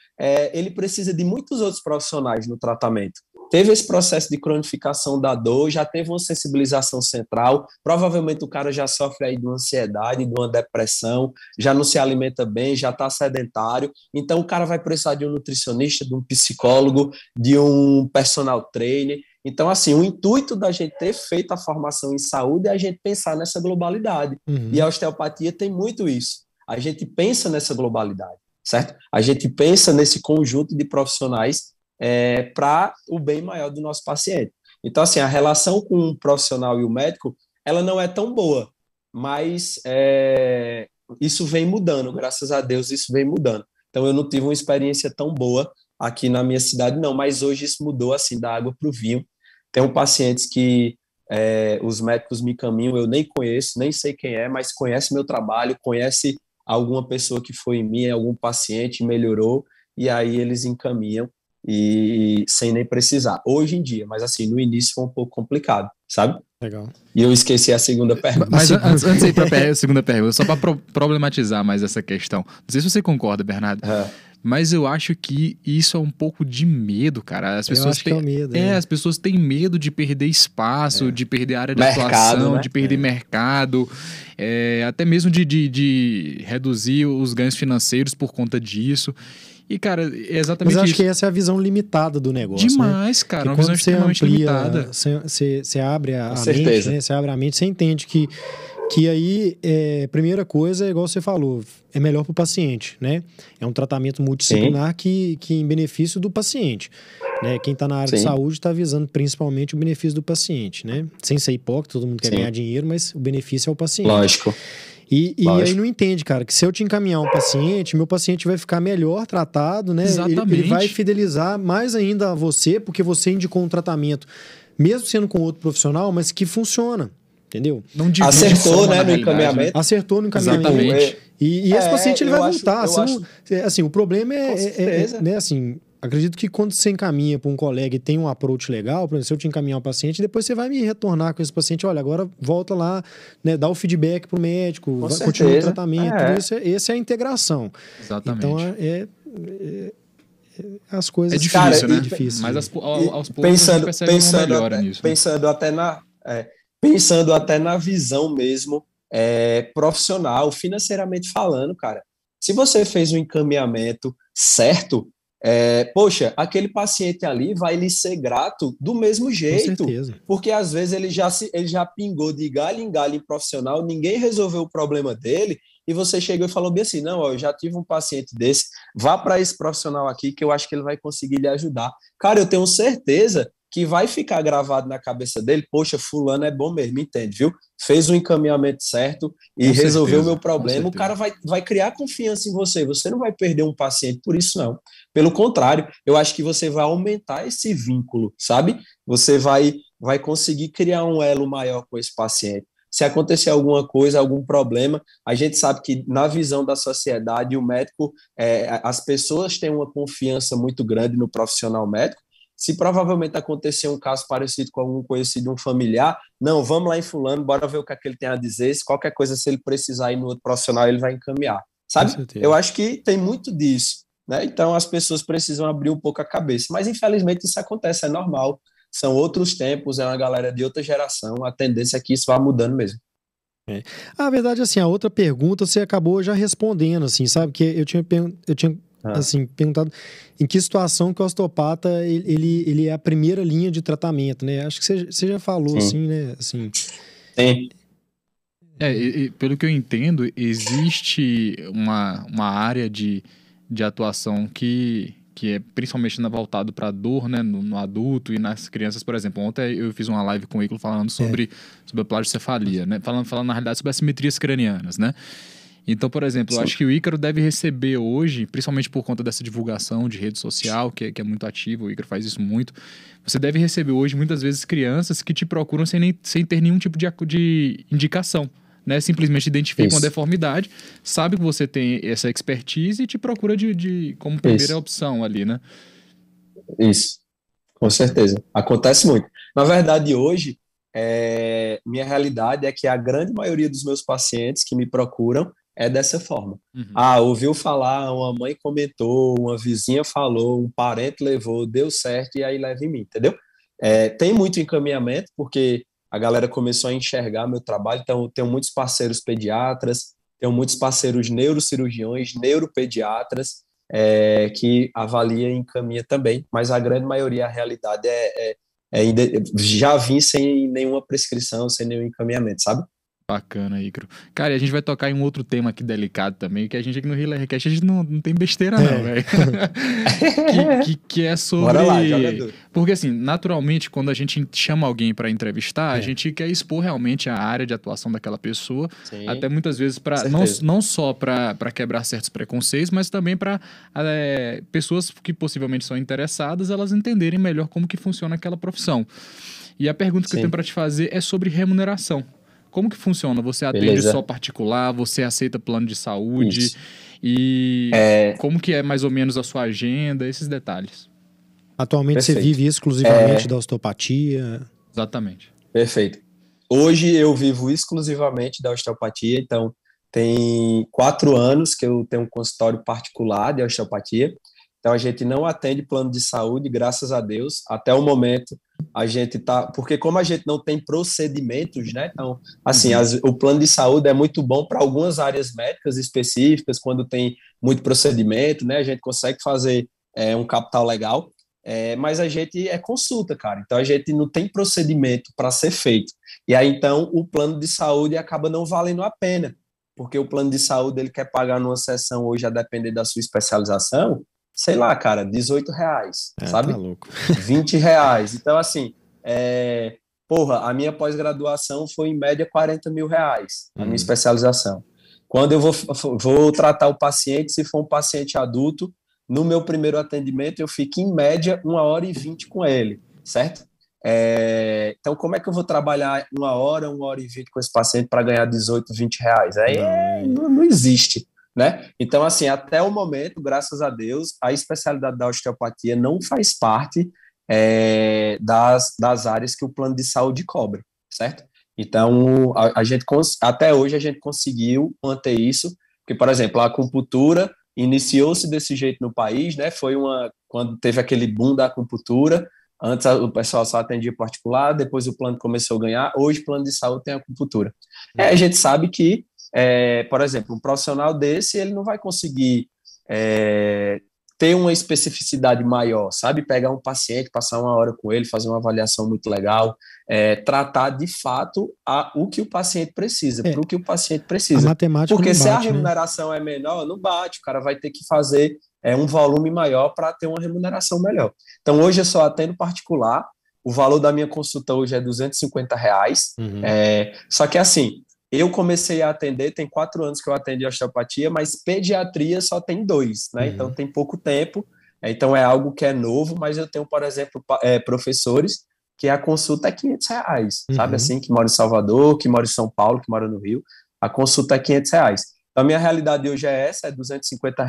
[SPEAKER 3] ele precisa de muitos outros profissionais no tratamento. Teve esse processo de cronificação da dor, já teve uma sensibilização central, provavelmente o cara já sofre aí de uma ansiedade, de uma depressão, já não se alimenta bem, já está sedentário, então o cara vai precisar de um nutricionista, de um psicólogo, de um personal trainer. Então, assim, o intuito da gente ter feito a formação em saúde é a gente pensar nessa globalidade. Uhum. E a osteopatia tem muito isso. A gente pensa nessa globalidade, certo? A gente pensa nesse conjunto de profissionais para o bem maior do nosso paciente. Então, assim, a relação com o profissional e o médico, ela não é tão boa, mas isso vem mudando, graças a Deus isso vem mudando. Então, eu não tive uma experiência tão boa aqui na minha cidade, não, mas hoje isso mudou, assim, da água para o vinho. Tenho pacientes que os médicos me encaminham, eu nem conheço, nem sei quem é, mas conhece meu trabalho, conhece alguma pessoa que foi em mim, algum paciente melhorou, e aí eles encaminham, e sem nem precisar. Hoje em dia, mas assim, no início foi um pouco complicado, sabe?
[SPEAKER 1] Legal.
[SPEAKER 3] E eu esqueci a segunda pergunta.
[SPEAKER 2] Mas antes de ir para a segunda pergunta, só para problematizar mais essa questão. Não sei se você concorda, Bernardo, mas eu acho que isso é um pouco de medo, cara. As pessoas têm medo. As pessoas têm medo de perder espaço, de perder área de atuação, né? De perder mercado, até mesmo de reduzir os ganhos financeiros por conta disso. E, cara, é exatamente isso.
[SPEAKER 1] Mas acho que essa é a visão limitada do negócio.
[SPEAKER 2] Demais, né? Cara. Uma visão extremamente limitada.
[SPEAKER 1] Você abre a mente, né? Você abre a mente, você entende que aí, primeira coisa, igual você falou, é melhor para o paciente, né? É um tratamento multidisciplinar que em benefício do paciente, né? Quem está na área de saúde está visando principalmente o benefício do paciente, né? Sem ser hipócrita, todo mundo quer ganhar dinheiro, mas o benefício é o paciente.
[SPEAKER 3] Lógico.
[SPEAKER 1] E aí não entende, cara, que se eu te encaminhar um paciente, meu paciente vai ficar melhor tratado, né?
[SPEAKER 2] Exatamente.
[SPEAKER 1] Ele vai fidelizar mais ainda a você, porque você indicou um tratamento, mesmo sendo com outro profissional, mas que funciona, entendeu?
[SPEAKER 3] Não acertou, né, no encaminhamento.
[SPEAKER 1] Acertou no encaminhamento.
[SPEAKER 2] Exatamente.
[SPEAKER 1] E esse paciente ele vai voltar. Assim, o problema né, assim, acredito que quando você encaminha para um colega e tem um approach legal, por exemplo, se eu te encaminhar um paciente, depois você vai me retornar com esse paciente, olha, agora volta lá, né, dá o feedback pro médico, continua o tratamento, tudo isso, essa é a integração.
[SPEAKER 2] Exatamente.
[SPEAKER 1] Então, as coisas...
[SPEAKER 2] É difícil, né?
[SPEAKER 1] É difícil.
[SPEAKER 2] Mas aos poucos a gente percebe uma melhora nisso.
[SPEAKER 3] Pensando até na visão mesmo profissional, financeiramente falando, cara. Se você fez um encaminhamento certo, poxa, aquele paciente ali vai lhe ser grato do mesmo jeito.
[SPEAKER 1] Com certeza.
[SPEAKER 3] Porque às vezes ele já pingou de galho em galho em profissional, ninguém resolveu o problema dele, e você chegou e falou bem assim, não, ó, eu já tive um paciente desse, vá para esse profissional aqui que eu acho que ele vai conseguir lhe ajudar. Cara, eu tenho certeza que vai ficar gravado na cabeça dele, poxa, fulano é bom mesmo, entende, viu? Fez o encaminhamento certo e resolveu o meu problema, o cara vai criar confiança em você, você não vai perder um paciente por isso, não. Pelo contrário, eu acho que você vai aumentar esse vínculo, sabe? Você vai conseguir criar um elo maior com esse paciente. Se acontecer alguma coisa, algum problema, a gente sabe que na visão da sociedade, o médico, as pessoas têm uma confiança muito grande no profissional médico. Se provavelmente acontecer um caso parecido com algum conhecido, um familiar, não, vamos lá em fulano, bora ver o que é que ele tem a dizer, se qualquer coisa, se ele precisar ir no outro profissional, ele vai encaminhar, sabe? Eu acho que tem muito disso, né? Então as pessoas precisam abrir um pouco a cabeça, mas infelizmente isso acontece, é normal, são outros tempos, é uma galera de outra geração, a tendência é que isso vá mudando mesmo.
[SPEAKER 1] A verdade, assim, a outra pergunta você acabou já respondendo, assim, sabe? Que eu tinha assim, perguntado em que situação que o osteopata ele é a primeira linha de tratamento, né? Acho que você já falou, assim, né? Assim.
[SPEAKER 3] Sim.
[SPEAKER 2] Pelo que eu entendo, existe uma área de atuação que é principalmente voltado para a dor, né, no adulto e nas crianças, por exemplo. Ontem eu fiz uma live com o Iclo falando sobre a plagiocefalia, né? Falando na realidade sobre as simetrias cranianas, né? Então, por exemplo, eu acho que o Ícaro deve receber hoje, principalmente por conta dessa divulgação de rede social, que é muito ativo, o Ícaro faz isso muito, você deve receber hoje, muitas vezes, crianças que te procuram sem ter nenhum tipo de indicação, né? Simplesmente identifica uma deformidade, sabe que você tem essa expertise e te procura como primeira opção ali, né?
[SPEAKER 3] Isso, com certeza. Acontece muito. Na verdade, hoje, minha realidade é que a grande maioria dos meus pacientes que me procuram é dessa forma. Ouviu falar, uma mãe comentou, uma vizinha falou, um parente levou, deu certo e aí leva em mim, entendeu? Tem muito encaminhamento, porque a galera começou a enxergar meu trabalho, então tenho muitos parceiros pediatras, tenho muitos parceiros neurocirurgiões, neuropediatras, que avalia e encaminha também, mas a grande maioria, a realidade já vim sem nenhuma prescrição, sem nenhum encaminhamento, sabe?
[SPEAKER 2] Bacana, Ícaro. Cara, e a gente vai tocar em um outro tema aqui delicado também, que a gente aqui no HealerCast, a gente não tem besteira não, velho. que é sobre...
[SPEAKER 3] Bora lá, jogador.
[SPEAKER 2] Porque assim, naturalmente, quando a gente chama alguém para entrevistar, a gente quer expor realmente a área de atuação daquela pessoa, sim, até muitas vezes para não só para quebrar certos preconceitos, mas também para pessoas que possivelmente são interessadas, elas entenderem melhor como que funciona aquela profissão. E a pergunta que eu tenho para te fazer é sobre remuneração. Como que funciona? Você atende só particular? Você aceita plano de saúde? Isso. E como que é mais ou menos a sua agenda? Esses detalhes.
[SPEAKER 1] Atualmente você vive exclusivamente da osteopatia?
[SPEAKER 2] Exatamente.
[SPEAKER 3] Perfeito. Hoje eu vivo exclusivamente da osteopatia, então tem 4 anos que eu tenho um consultório particular de osteopatia. Então a gente não atende plano de saúde, graças a Deus. Até o momento a gente tá, porque como a gente não tem procedimentos, né? Então, assim, o plano de saúde é muito bom para algumas áreas médicas específicas, quando tem muito procedimento, né? A gente consegue fazer um capital legal, mas a gente consulta, cara. Então a gente não tem procedimento para ser feito. E aí então o plano de saúde acaba não valendo a pena, porque o plano de saúde ele quer pagar numa sessão hoje, a depender da sua especialização, sei lá, cara, R$18, sabe?
[SPEAKER 1] Tá louco.
[SPEAKER 3] R$20. Então, assim, a minha pós-graduação foi em média R$40 mil, a minha especialização. Quando eu vou tratar o paciente, se for um paciente adulto, no meu primeiro atendimento, eu fico em média 1h20 com ele, certo? Então, como é que eu vou trabalhar 1h, 1h20 com esse paciente para ganhar R$18, R$20? Aí não existe. né? Então, assim, até o momento, graças a Deus, a especialidade da osteopatia não faz parte das áreas que o plano de saúde cobre, certo? Então, até hoje a gente conseguiu manter isso, porque, por exemplo, a acupuntura iniciou-se desse jeito no país, né? Quando teve aquele boom da acupuntura, antes o pessoal só atendia particular, depois o plano começou a ganhar, hoje o plano de saúde tem acupuntura. A gente sabe que, por exemplo, um profissional desse, ele não vai conseguir ter uma especificidade maior, sabe? Pegar um paciente, passar uma hora com ele, fazer uma avaliação muito legal, tratar de fato o que o paciente precisa, para o que o paciente
[SPEAKER 1] A
[SPEAKER 3] precisa.
[SPEAKER 1] matemática
[SPEAKER 3] Porque
[SPEAKER 1] não
[SPEAKER 3] se a
[SPEAKER 1] bate, né?
[SPEAKER 3] remuneração é menor, não bate, o cara vai ter que fazer um volume maior para ter uma remuneração melhor. Então, hoje eu só atendo particular, o valor da minha consulta hoje é R$ 250, só que assim, eu comecei a atender, tem 4 anos que eu atendo osteopatia, mas pediatria só tem 2, né? Então tem pouco tempo, então é algo que é novo, mas eu tenho, por exemplo, professores que a consulta é R$ 500, sabe assim, que moram em Salvador, que moram em São Paulo, que moram no Rio, a consulta é R$ 500. Então a minha realidade hoje é essa, é R$ 250,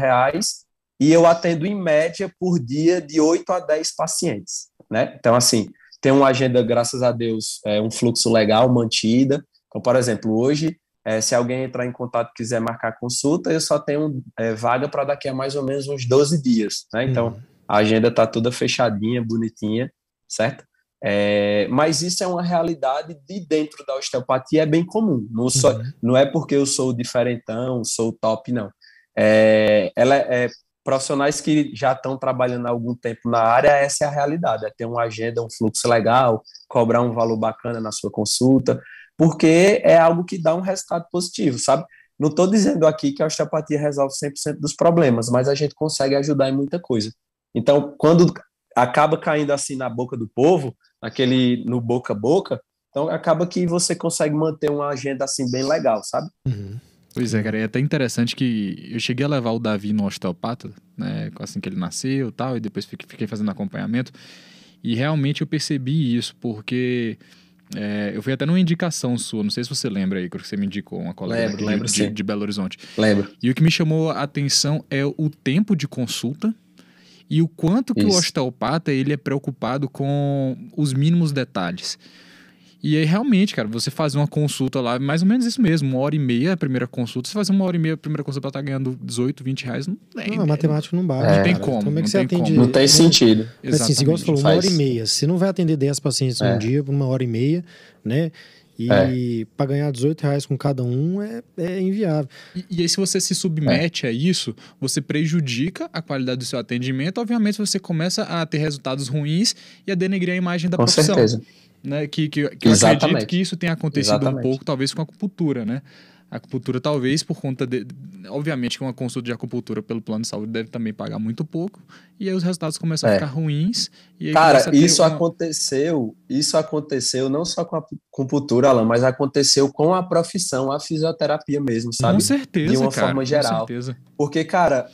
[SPEAKER 3] e eu atendo em média por dia de 8 a 10 pacientes, né? Então assim, tem uma agenda, graças a Deus, um fluxo legal, mantida. Então, por exemplo, hoje, se alguém entrar em contato e quiser marcar consulta, eu só tenho vaga para daqui a mais ou menos uns 12 dias, né? Então, a agenda está toda fechadinha, bonitinha, certo? Mas isso é uma realidade de dentro da osteopatia, é bem comum. Não é porque eu sou diferentão, sou top, não. Profissionais que já estão trabalhando há algum tempo na área, essa é a realidade, é ter uma agenda, um fluxo legal, cobrar um valor bacana na sua consulta, porque é algo que dá um resultado positivo, sabe? Não estou dizendo aqui que a osteopatia resolve 100% dos problemas, mas a gente consegue ajudar em muita coisa. Então, quando acaba caindo assim na boca do povo, no boca a boca, então acaba que você consegue manter uma agenda assim bem legal, sabe?
[SPEAKER 2] Pois é, cara, é até interessante que eu cheguei a levar o Davi no osteopata, né, assim que ele nasceu e tal, e depois fiquei fazendo acompanhamento, e realmente eu percebi isso, porque eu fui até numa indicação sua, não sei se você lembra aí, que você me indicou, uma colega
[SPEAKER 3] Lembro, sim.
[SPEAKER 2] de Belo Horizonte.
[SPEAKER 3] Lembro.
[SPEAKER 2] E o que me chamou a atenção é o tempo de consulta e o quanto que o osteopata ele é preocupado com os mínimos detalhes. E aí, realmente, cara, você fazer uma consulta lá, mais ou menos isso mesmo, 1h30 a primeira consulta, você fazer 1h30 a primeira consulta pra estar ganhando R$18, R$20, não tem.
[SPEAKER 1] Não, a matemática não bate.
[SPEAKER 2] Não tem como.
[SPEAKER 1] Como é que
[SPEAKER 2] não
[SPEAKER 1] você
[SPEAKER 2] tem
[SPEAKER 1] atende?
[SPEAKER 2] como.
[SPEAKER 3] Não tem sentido.
[SPEAKER 1] Mas, assim, igual você falou, 1h30. Você não vai atender 10 pacientes num dia por 1h30, né? E para ganhar R$18 com cada um é inviável.
[SPEAKER 2] E aí, se você se submete a isso, você prejudica a qualidade do seu atendimento. Obviamente, você começa a ter resultados ruins e a denegrir a imagem da profissão. Com
[SPEAKER 3] certeza.
[SPEAKER 2] Né? Que eu acredito que isso tenha acontecido um pouco, talvez, com a acupuntura, né? A acupuntura, talvez, por conta de... Obviamente que uma consulta de acupuntura pelo plano de saúde deve também pagar muito pouco, e aí os resultados começam a ficar ruins. E aí
[SPEAKER 3] cara, isso aconteceu não só com a acupuntura, Alan, mas aconteceu com a profissão, a fisioterapia mesmo, sabe?
[SPEAKER 2] Com certeza,
[SPEAKER 3] de uma
[SPEAKER 2] cara,
[SPEAKER 3] forma geral.
[SPEAKER 2] Com certeza.
[SPEAKER 3] Porque, cara,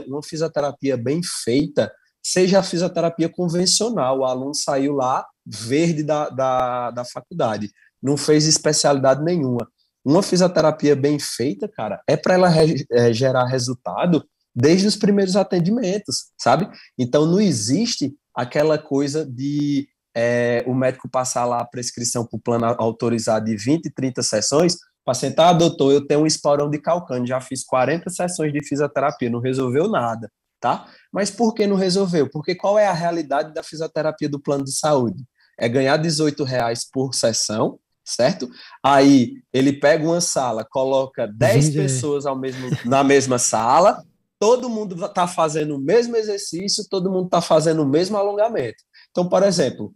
[SPEAKER 3] uma fisioterapia bem feita, seja a fisioterapia convencional, o aluno saiu lá verde da faculdade, não fez especialidade nenhuma. Uma fisioterapia bem feita, cara, é para ela gerar resultado desde os primeiros atendimentos, sabe? Então não existe aquela coisa de o médico passar lá a prescrição para o plano autorizado de 20, 30 sessões, o paciente, doutor, eu tenho um esporão de calcânio, já fiz 40 sessões de fisioterapia, não resolveu nada, tá? Mas por que não resolveu? Porque qual é a realidade da fisioterapia do plano de saúde? É ganhar R$18 por sessão, certo? Aí ele pega uma sala, coloca 10 pessoas na mesma sala, todo mundo está fazendo o mesmo exercício, todo mundo está fazendo o mesmo alongamento. Então, por exemplo,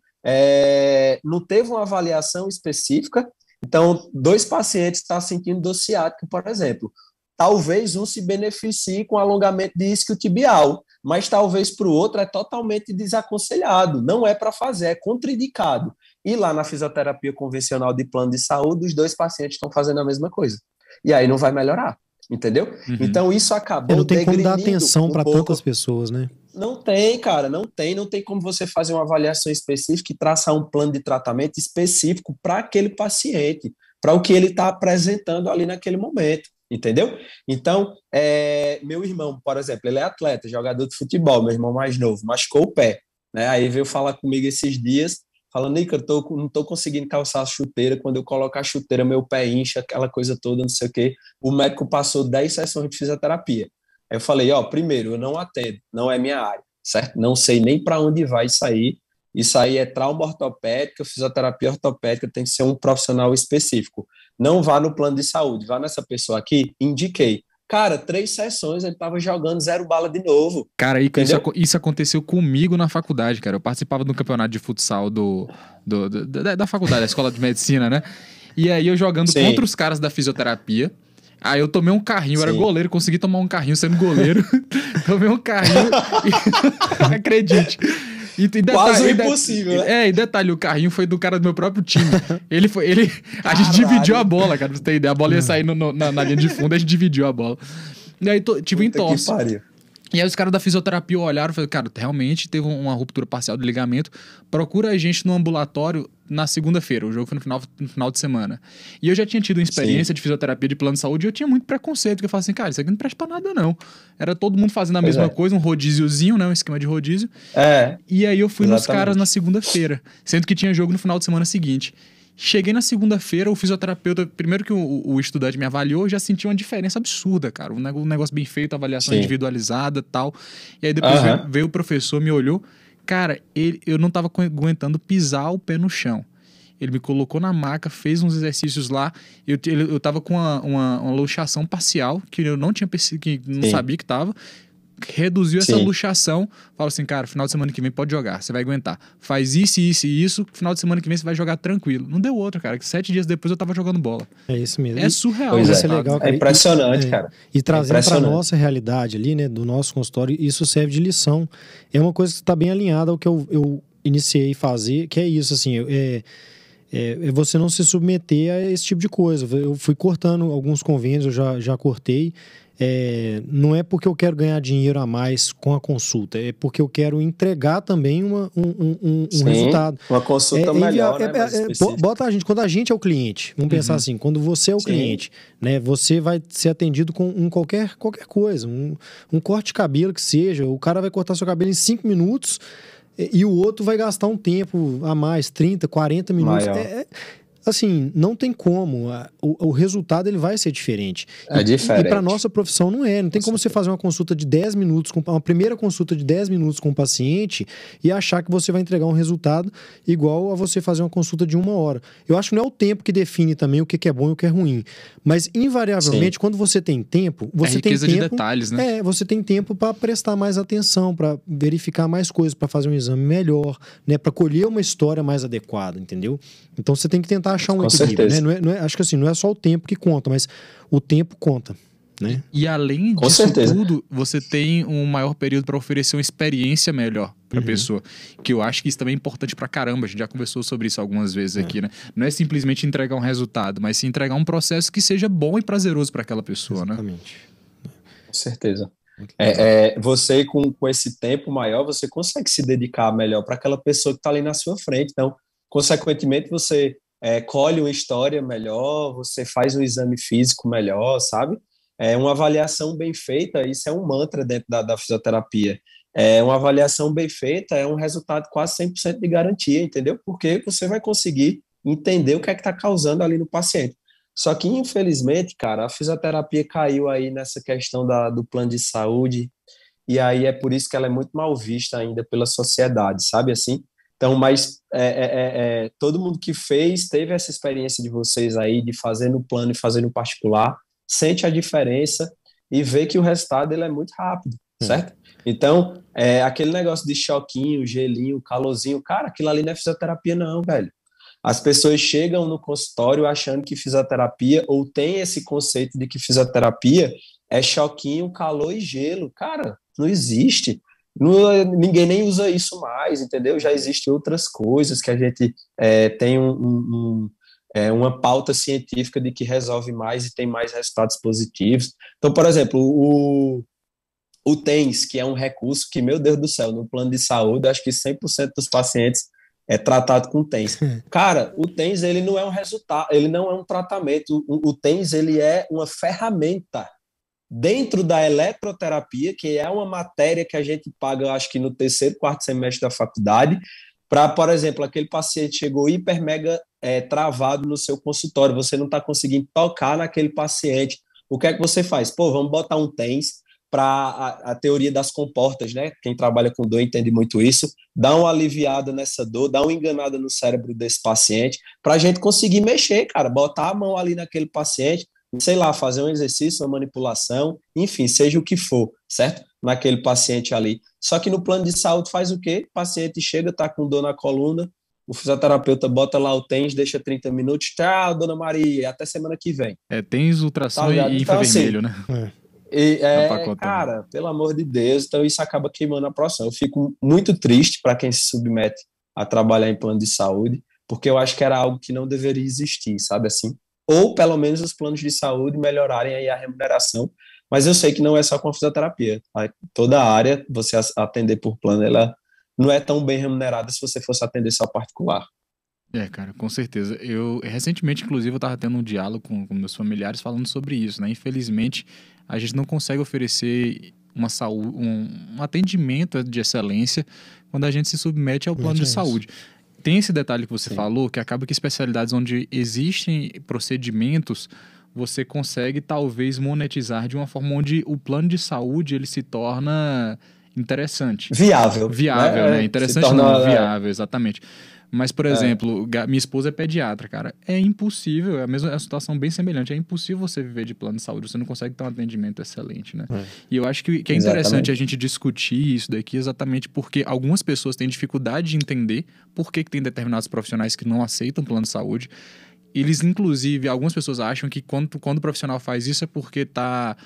[SPEAKER 3] não teve uma avaliação específica, então 2 pacientes estão sentindo dor ciática, por exemplo. Talvez um se beneficie com alongamento de isquiotibial, mas talvez para o outro é totalmente desaconselhado, não é para fazer, é contraindicado. E lá na fisioterapia convencional de plano de saúde, os 2 pacientes estão fazendo a mesma coisa. E aí não vai melhorar, entendeu? Então isso acabou
[SPEAKER 1] não tem como dar atenção para tantas pessoas, né?
[SPEAKER 3] Não tem, cara, não tem como você fazer uma avaliação específica e traçar um plano de tratamento específico para aquele paciente, para o que ele está apresentando ali naquele momento. entendeu? Então, meu irmão, por exemplo, ele é atleta, jogador de futebol, meu irmão mais novo, machucou o pé, né? Aí veio falar comigo esses dias, falando, Nico, não tô conseguindo calçar a chuteira, quando eu coloco a chuteira, meu pé incha, aquela coisa toda, não sei o quê. O médico passou 10 sessões de fisioterapia. Aí eu falei, primeiro, eu não atendo, não é minha área, certo? Não sei nem para onde vai sair. Isso aí é trauma ortopédica, fisioterapia ortopédica, tem que ser um profissional específico. Não vá no plano de saúde, vá nessa pessoa aqui, indiquei. Cara, 3 sessões, ele tava jogando 0 bala de novo.
[SPEAKER 2] Cara, isso aconteceu comigo na faculdade, cara. Eu participava de um campeonato de futsal da faculdade, da escola de medicina, né? E aí eu jogando contra os caras da fisioterapia. Aí eu tomei um carrinho, eu era goleiro, consegui tomar um carrinho sendo goleiro. Tomei um carrinho e... Acredite.
[SPEAKER 3] Quase o impossível, né?
[SPEAKER 2] E detalhe, o carrinho foi do cara do meu próprio time. A gente dividiu a bola, cara, pra você ter ideia. A bola ia sair na linha de fundo, a gente dividiu a bola. E aí, tive um entorse. E aí os caras da fisioterapia olharam e falaram, cara, realmente teve uma ruptura parcial do ligamento, procura a gente no ambulatório na segunda-feira, o jogo foi no final de semana. E eu já tinha tido uma experiência de fisioterapia de plano de saúde e eu tinha muito preconceito, porque eu falava assim, cara, isso aqui não presta pra nada não. Era todo mundo fazendo a mesma coisa, um rodíziozinho, né, um esquema de rodízio. E aí eu fui nos caras na segunda-feira, sendo que tinha jogo no final de semana seguinte. Cheguei na segunda-feira, o fisioterapeuta, primeiro que o estudante me avaliou, já senti uma diferença absurda, cara. Um negócio bem feito, avaliação individualizada e tal. E aí depois veio o professor, me olhou. Cara, eu não tava aguentando pisar o pé no chão. Ele me colocou na maca, fez uns exercícios lá. Eu tava com uma luxação parcial, que eu não tinha que não sabia que tava. Reduziu essa luxação, falou assim, cara, final de semana que vem pode jogar, você vai aguentar. Faz isso, isso e isso, final de semana que vem você vai jogar tranquilo. Não deu outra, cara, que 7 dias depois eu tava jogando bola.
[SPEAKER 1] É isso mesmo.
[SPEAKER 2] É surreal.
[SPEAKER 1] Isso é legal, cara.
[SPEAKER 3] É impressionante, cara.
[SPEAKER 1] E trazendo pra nossa realidade ali, né, do nosso consultório, isso serve de lição. É uma coisa que tá bem alinhada ao que eu iniciei a fazer, que é isso, assim, é você não se submeter a esse tipo de coisa. Eu fui cortando alguns convênios, eu já cortei. Não é porque eu quero ganhar dinheiro a mais com a consulta, é porque eu quero entregar também um resultado.
[SPEAKER 3] Uma consulta melhor, né?
[SPEAKER 1] Bota a gente, quando a gente é o cliente, vamos pensar assim, quando você é o cliente, né, você vai ser atendido com qualquer coisa, um corte de cabelo que seja, o cara vai cortar seu cabelo em 5 minutos e o outro vai gastar um tempo a mais, 30, 40 minutos. Assim, não tem como. O resultado ele vai ser diferente.
[SPEAKER 3] É diferente.
[SPEAKER 1] E para nossa profissão não é. Não tem como você fazer uma consulta de 10 minutos, uma primeira consulta de 10 minutos com o paciente e achar que você vai entregar um resultado igual a você fazer uma consulta de 1 hora. Eu acho que não é o tempo que define também o que é bom e o que é ruim. Mas, invariavelmente, quando você tem tempo, você tem tempo...
[SPEAKER 2] de detalhes, né?
[SPEAKER 1] Você tem tempo para prestar mais atenção, para verificar mais coisas, para fazer um exame melhor, né? Para colher uma história mais adequada, entendeu? Então, você tem que tentar achar um equilíbrio, né? Acho que assim, não é só o tempo que conta, mas o tempo conta, né?
[SPEAKER 2] E além disso tudo, você tem um maior período para oferecer uma experiência melhor para a pessoa, que eu acho que isso também é importante pra caramba. A gente já conversou sobre isso algumas vezes aqui, né? Não é simplesmente entregar um resultado, mas sim entregar um processo que seja bom e prazeroso para aquela pessoa,
[SPEAKER 1] Exatamente.
[SPEAKER 2] Né?
[SPEAKER 3] Com certeza. Você com esse tempo maior, você consegue se dedicar melhor para aquela pessoa que está ali na sua frente. Então, consequentemente, você colhe uma história melhor, você faz um exame físico melhor, sabe? Uma avaliação bem feita, isso é um mantra dentro da fisioterapia. Uma avaliação bem feita é um resultado quase 100% de garantia, entendeu? Porque você vai conseguir entender o que é que está causando ali no paciente. Só que, infelizmente, cara, a fisioterapia caiu aí nessa questão do plano de saúde, e aí é por isso que ela é muito mal vista ainda pela sociedade, sabe assim? Então, mas todo mundo que teve essa experiência de vocês aí, de fazer no plano e fazer no particular, sente a diferença e vê que o resultado ele é muito rápido, certo? Então, aquele negócio de choquinho, gelinho, calorzinho, cara, aquilo ali não é fisioterapia não, velho. As pessoas chegam no consultório achando que fisioterapia, ou tem esse conceito de que fisioterapia é choquinho, calor e gelo. Cara, não existe. Ninguém nem usa isso mais, entendeu? Já existem outras coisas que a gente tem uma pauta científica de que resolve mais e tem mais resultados positivos. Então, por exemplo, o TENS, que é um recurso que, meu Deus do céu, no plano de saúde, acho que 100% dos pacientes é tratado com TENS. Cara, o TENS, ele não é um resultado, ele não é um tratamento. O TENS, ele é uma ferramenta dentro da eletroterapia, que é uma matéria que a gente paga, eu acho que no terceiro, quarto semestre da faculdade, para, por exemplo, aquele paciente chegou hiper mega travado no seu consultório, você não está conseguindo tocar naquele paciente. O que é que você faz? Pô, vamos botar um TENS para a teoria das comportas, né? Quem trabalha com dor entende muito isso. Dá uma aliviada nessa dor, dá uma enganada no cérebro desse paciente, para a gente conseguir mexer, cara, botar a mão ali naquele paciente, sei lá, fazer um exercício, uma manipulação, enfim, seja o que for, certo? Naquele paciente ali. Só que no plano de saúde faz o quê? O paciente chega, tá com dor na coluna, o fisioterapeuta bota lá o TENS, deixa 30 minutos, tchau, dona Maria, até semana que vem.
[SPEAKER 2] TENS, ultrassom
[SPEAKER 3] Tá
[SPEAKER 2] e
[SPEAKER 3] então,
[SPEAKER 2] infravermelho,
[SPEAKER 3] assim,
[SPEAKER 2] né?
[SPEAKER 3] cara, pelo amor de Deus, então isso acaba queimando a profissão. Eu fico muito triste para quem se submete a trabalhar em plano de saúde, porque eu acho que era algo que não deveria existir, sabe assim? Ou pelo menos os planos de saúde melhorarem aí a remuneração, mas eu sei que não é só com a fisioterapia. Toda a área, você atender por plano, ela não é tão bem remunerada se você fosse atender só particular.
[SPEAKER 2] Cara, com certeza. Eu, recentemente, inclusive, eu estava tendo um diálogo com meus familiares falando sobre isso, né? Infelizmente, a gente não consegue oferecer uma saúde, um atendimento de excelência quando a gente se submete ao plano de saúde. Tem esse detalhe que você falou, que acaba que especialidades onde existem procedimentos, você consegue talvez monetizar de uma forma onde o plano de saúde ele se torna interessante.
[SPEAKER 3] Viável.
[SPEAKER 2] Viável, né? Interessante não, viável, exatamente. Mas, por exemplo, minha esposa é pediatra, cara. É impossível, é a situação bem semelhante. É impossível você viver de plano de saúde, você não consegue ter um atendimento excelente, né? E eu acho que é interessante a gente discutir isso daqui exatamente porque algumas pessoas têm dificuldade de entender por que tem determinados profissionais que não aceitam plano de saúde. Eles, inclusive, algumas pessoas acham que quando o profissional faz isso é porque tá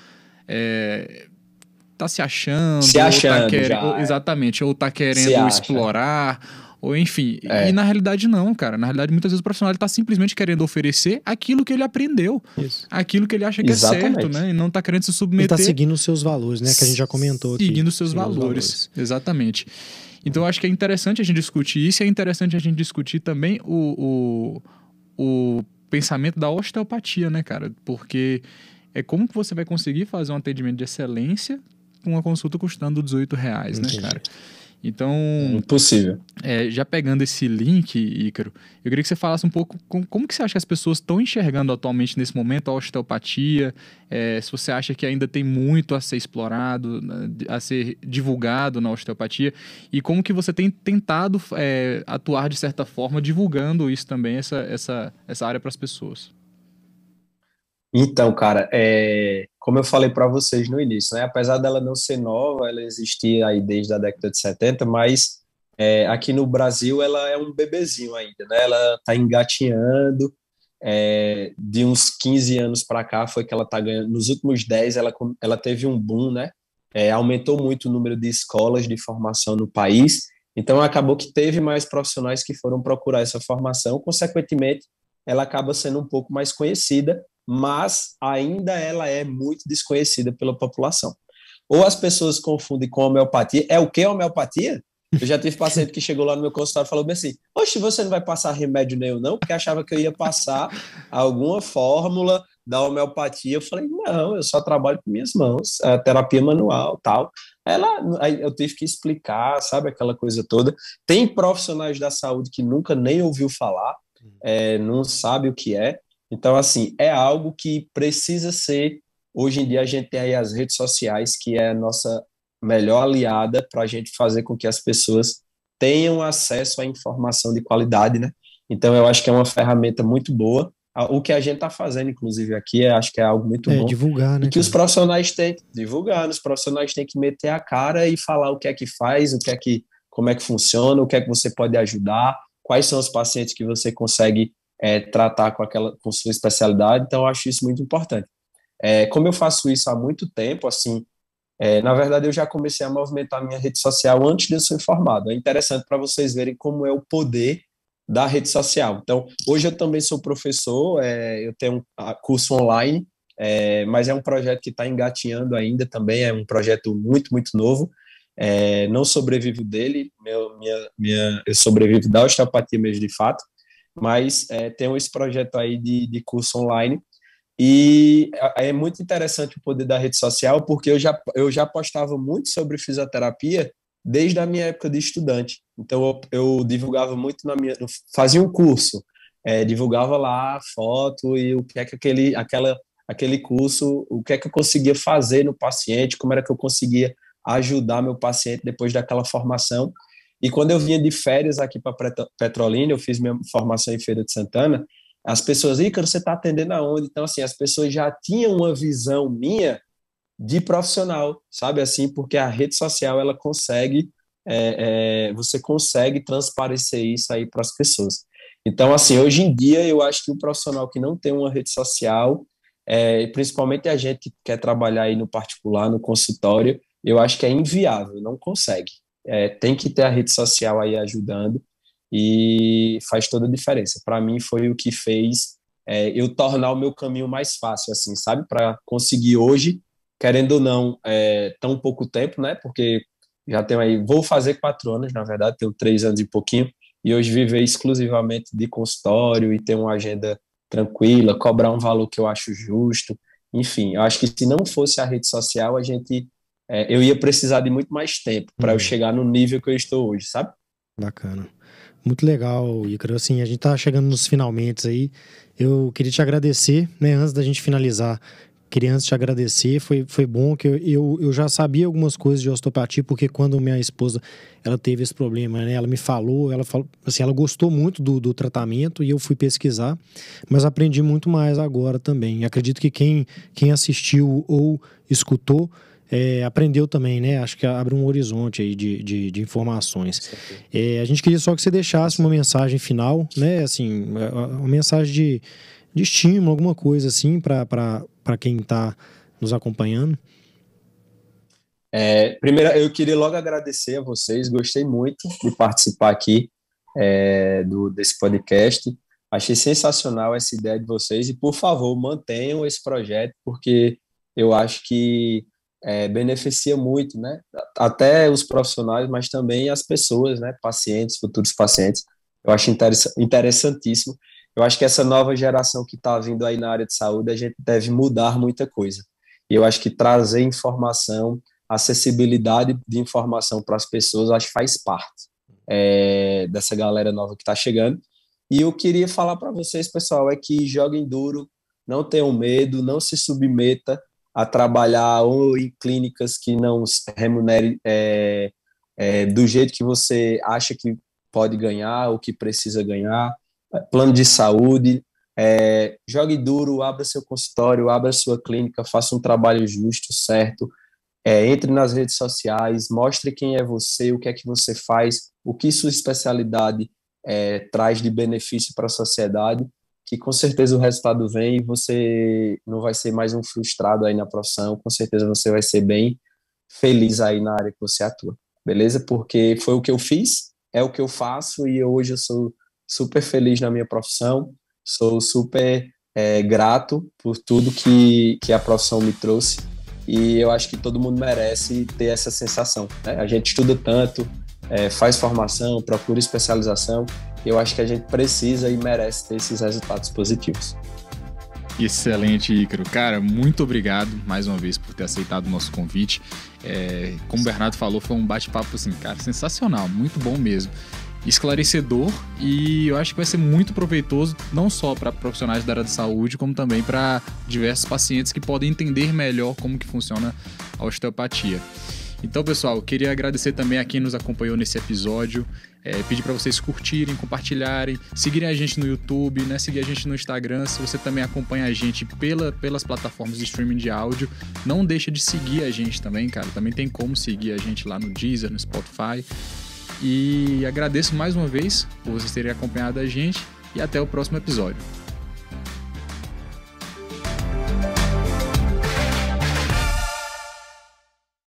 [SPEAKER 2] se achando,
[SPEAKER 3] ou tá
[SPEAKER 2] querendo, exatamente, ou tá querendo explorar, ou enfim. E na realidade não, cara. Na realidade, muitas vezes o profissional está simplesmente querendo oferecer aquilo que ele aprendeu, aquilo que ele acha que é certo, né? E não tá querendo se submeter.
[SPEAKER 1] Ele tá seguindo os seus valores, né? Que a gente já comentou aqui.
[SPEAKER 2] Seguindo os seus valores, exatamente. Então, eu acho que é interessante a gente discutir isso, e é interessante a gente discutir também o pensamento da osteopatia, né, cara? Porque é como que você vai conseguir fazer um atendimento de excelência com uma consulta custando R$18, né, cara? Então...
[SPEAKER 3] Impossível.
[SPEAKER 2] Já pegando esse link, Ícaro, eu queria que você falasse um pouco como que você acha que as pessoas estão enxergando atualmente nesse momento a osteopatia, se você acha que ainda tem muito a ser explorado, a ser divulgado na osteopatia, e como que você tem tentado atuar de certa forma divulgando isso também, essa área para as pessoas.
[SPEAKER 3] Então, cara, como eu falei para vocês no início, né? Apesar dela não ser nova, ela existia aí desde a década de 70, mas aqui no Brasil ela é um bebezinho ainda, né? Ela está engatinhando, de uns 15 anos para cá foi que ela está ganhando, nos últimos 10 ela teve um boom, né? Aumentou muito o número de escolas de formação no país, então acabou que teve mais profissionais que foram procurar essa formação, consequentemente ela acaba sendo um pouco mais conhecida, mas ainda ela é muito desconhecida pela população. Ou as pessoas confundem com homeopatia. É o que homeopatia? Eu já tive paciente que chegou lá no meu consultório e falou bem assim, oxe, você não vai passar remédio nenhum não? Porque achava que eu ia passar alguma fórmula da homeopatia. Eu falei, não, eu só trabalho com minhas mãos, terapia manual, tal. Aí eu tive que explicar, sabe, aquela coisa toda. Tem profissionais da saúde que nunca nem ouviu falar, não sabe o que é. Então, assim, é algo que precisa ser... Hoje em dia a gente tem aí as redes sociais, que é a nossa melhor aliada para a gente fazer com que as pessoas tenham acesso à informação de qualidade, né? Então, eu acho que é uma ferramenta muito boa. O que a gente está fazendo, inclusive, aqui, acho que é algo muito bom.
[SPEAKER 1] Divulgar, né?
[SPEAKER 3] E que os profissionais têm que divulgar, os profissionais têm que meter a cara e falar o que é que faz, como é que funciona, o que é que você pode ajudar, quais são os pacientes que você consegue tratar com sua especialidade. Então, eu acho isso muito importante. Como eu faço isso há muito tempo, assim, na verdade, eu já comecei a movimentar minha rede social antes de eu ser formado. É interessante para vocês verem como é o poder da rede social. Então, hoje eu também sou professor, eu tenho um curso online, mas é um projeto que está engatinhando ainda também, é um projeto muito, muito novo. Não sobrevivo dele, eu sobrevivo da osteopatia mesmo de fato, mas tenho esse projeto aí de curso online. E é muito interessante o poder da rede social, porque eu já postava muito sobre fisioterapia desde a minha época de estudante. Então, eu divulgava muito fazia um curso, divulgava lá a foto e o que é que aquele curso, o que é que eu conseguia fazer no paciente, como era que eu conseguia ajudar meu paciente depois daquela formação. E quando eu vinha de férias aqui para Petrolina, eu fiz minha formação em Feira de Santana, as pessoas, Ícaro, você está atendendo aonde? Então, assim, as pessoas já tinham uma visão minha de profissional, sabe assim, porque a rede social, ela consegue, você consegue transparecer isso aí para as pessoas. Então, assim, hoje em dia, eu acho que o profissional que não tem uma rede social, principalmente a gente que quer trabalhar aí no particular, no consultório, eu acho que é inviável, não consegue. Tem que ter a rede social aí ajudando e faz toda a diferença. Para mim, foi o que fez eu tornar o meu caminho mais fácil, assim, sabe? Para conseguir hoje, querendo ou não, tão pouco tempo, né? Porque já tenho aí, vou fazer 4 anos, na verdade, tenho 3 anos e pouquinho, e hoje viver exclusivamente de consultório e ter uma agenda tranquila, cobrar um valor que eu acho justo. Enfim, eu acho que se não fosse a rede social, eu ia precisar de muito mais tempo para eu chegar no nível que eu estou hoje, sabe?
[SPEAKER 1] Bacana. Muito legal, Ícaro. Assim, a gente tá chegando nos finalmente aí. Eu queria te agradecer, né? Antes da gente finalizar, queria antes te agradecer. Foi bom que eu já sabia algumas coisas de osteopatia, porque quando minha esposa ela teve esse problema, né? Ela falou assim, ela gostou muito do tratamento e eu fui pesquisar, mas aprendi muito mais agora também. E acredito que quem assistiu ou escutou aprendeu também, né? Acho que abre um horizonte aí de informações. A gente queria só que você deixasse uma mensagem final, né? Assim, uma mensagem de estímulo, alguma coisa assim, para quem está nos acompanhando.
[SPEAKER 3] Primeiro, eu queria logo agradecer a vocês, gostei muito de participar aqui desse podcast. Achei sensacional essa ideia de vocês e, por favor, mantenham esse projeto, porque eu acho que beneficia muito, né? Até os profissionais, mas também as pessoas, né? Pacientes, futuros pacientes. Eu acho interessantíssimo. Eu acho que essa nova geração que está vindo aí na área de saúde, a gente deve mudar muita coisa. E eu acho que trazer informação, acessibilidade de informação para as pessoas, acho que faz parte dessa galera nova que está chegando. E eu queria falar para vocês, pessoal, que joguem duro, não tenham medo, não se submeta a trabalhar ou em clínicas que não remunerem do jeito que você acha que pode ganhar ou que precisa ganhar. Plano de saúde, jogue duro, abra seu consultório, abra sua clínica, faça um trabalho justo, certo, entre nas redes sociais, mostre quem é você, o que é que você faz, o que sua especialidade traz de benefício para a sociedade, que com certeza o resultado vem e você não vai ser mais um frustrado aí na profissão, com certeza você vai ser bem feliz aí na área que você atua, beleza? Porque foi o que eu fiz, é o que eu faço e hoje eu sou super feliz na minha profissão, sou super grato por tudo que a profissão me trouxe e eu acho que todo mundo merece ter essa sensação, né? A gente estuda tanto, faz formação, procura especialização, eu acho que a gente precisa e merece ter esses resultados positivos.
[SPEAKER 2] Excelente, Ícaro. Cara, muito obrigado mais uma vez por ter aceitado o nosso convite. Como o Bernardo falou, foi um bate-papo assim, cara, sensacional, muito bom mesmo. Esclarecedor e eu acho que vai ser muito proveitoso não só para profissionais da área de saúde, como também para diversos pacientes que podem entender melhor como que funciona a osteopatia. Então, pessoal, queria agradecer também a quem nos acompanhou nesse episódio, pedir para vocês curtirem, compartilharem, seguirem a gente no YouTube, né, seguir a gente no Instagram. Se você também acompanha a gente pelas plataformas de streaming de áudio, não deixa de seguir a gente também, cara. Também tem como seguir a gente lá no Deezer, no Spotify. E agradeço mais uma vez por vocês terem acompanhado a gente e até o próximo episódio.